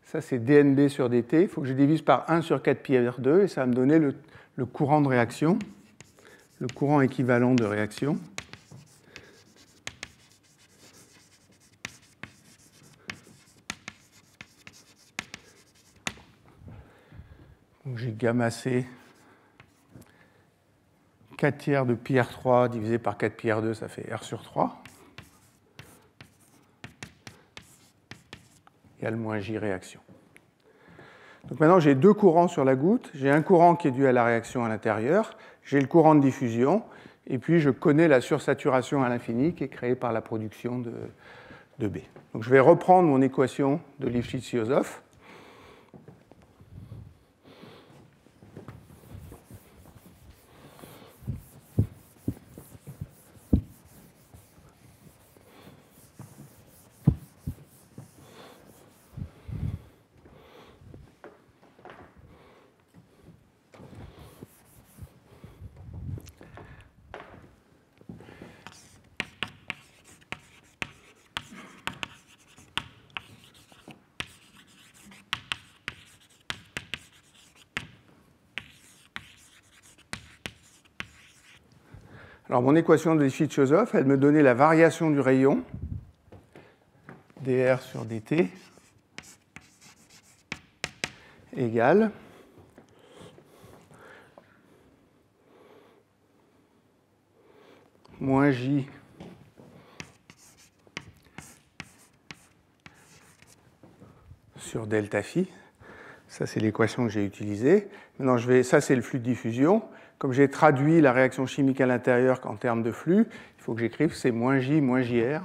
ça c'est dNB sur dt, il faut que je divise par 1 sur 4 PR2 et ça va me donner le courant de réaction, le courant équivalent de réaction. Donc j'ai gamma C 4 tiers de PR3 divisé par 4 PR2, ça fait R sur 3. Égale moins J réaction. Donc maintenant, j'ai deux courants sur la goutte. J'ai un courant qui est dû à la réaction à l'intérieur, j'ai le courant de diffusion, et puis je connais la sursaturation à l'infini qui est créée par la production de B. Donc je vais reprendre mon équation de Lifshitz-Yosov. Alors, mon équation de Lifshitz-Yosov, elle me donnait la variation du rayon, dr sur dt, égale moins J sur delta phi. Ça, c'est l'équation que j'ai utilisée. Maintenant, ça, c'est le flux de diffusion. Comme j'ai traduit la réaction chimique à l'intérieur en termes de flux, il faut que j'écrive c'est moins J moins JR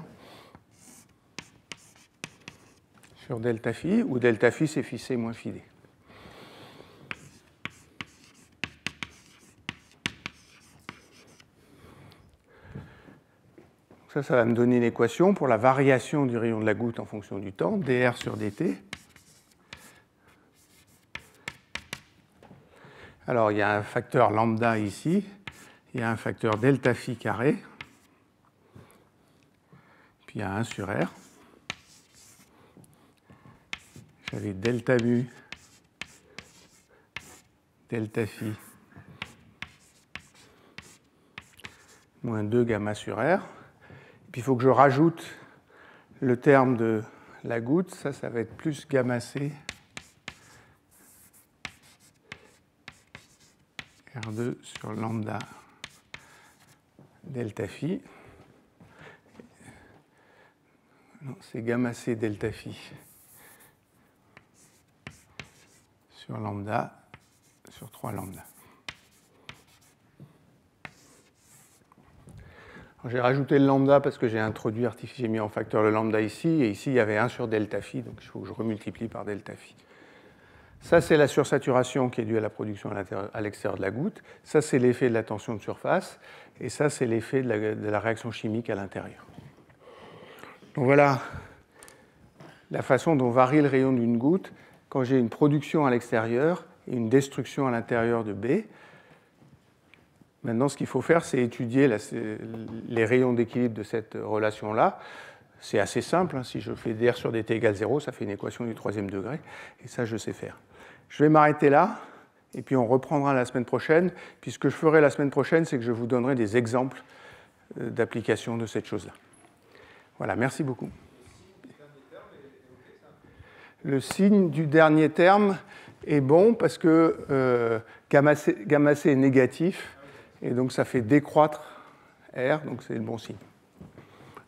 sur delta phi, où delta phi, c'est phi C moins phi D. Ça va me donner une équation pour la variation du rayon de la goutte en fonction du temps, dr sur dt. Alors, il y a un facteur lambda ici, il y a un facteur delta phi carré, puis il y a 1 sur R. J'avais delta mu, delta phi, moins 2 gamma sur R. Puis il faut que je rajoute le terme de la goutte, ça va être plus gamma C R2 sur lambda delta phi. Non, c'est gamma C delta phi sur lambda sur 3 lambda. J'ai rajouté le lambda parce que j'ai mis en facteur le lambda ici, et ici il y avait 1 sur delta phi, donc il faut que je remultiplie par delta phi. Ça, c'est la sursaturation qui est due à la production à l'extérieur de la goutte. Ça, c'est l'effet de la tension de surface. Et ça, c'est l'effet de la réaction chimique à l'intérieur. Donc voilà la façon dont varie le rayon d'une goutte quand j'ai une production à l'extérieur et une destruction à l'intérieur de B. Maintenant, ce qu'il faut faire, c'est étudier les rayons d'équilibre de cette relation-là. C'est assez simple. Si je fais dr sur dt égale 0, ça fait une équation du troisième degré. Et ça, je sais faire. Je vais m'arrêter là, et puis on reprendra la semaine prochaine. Puis ce que je ferai la semaine prochaine, c'est que je vous donnerai des exemples d'application de cette chose-là. Voilà, merci beaucoup. Le signe du dernier terme est bon parce que gamma C est négatif, et donc ça fait décroître R, donc c'est le bon signe.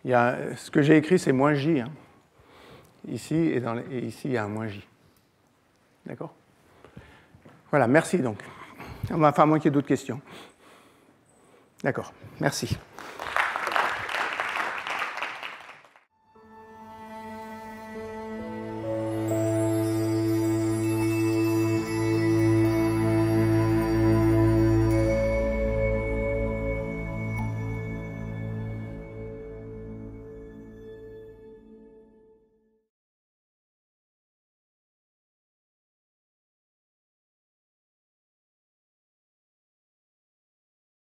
Ce que j'ai écrit, c'est moins J. Hein. Ici, et ici, il y a un moins J. D'accord ? Voilà, merci donc. Enfin, à moins qu'il y ait d'autres questions. D'accord, merci.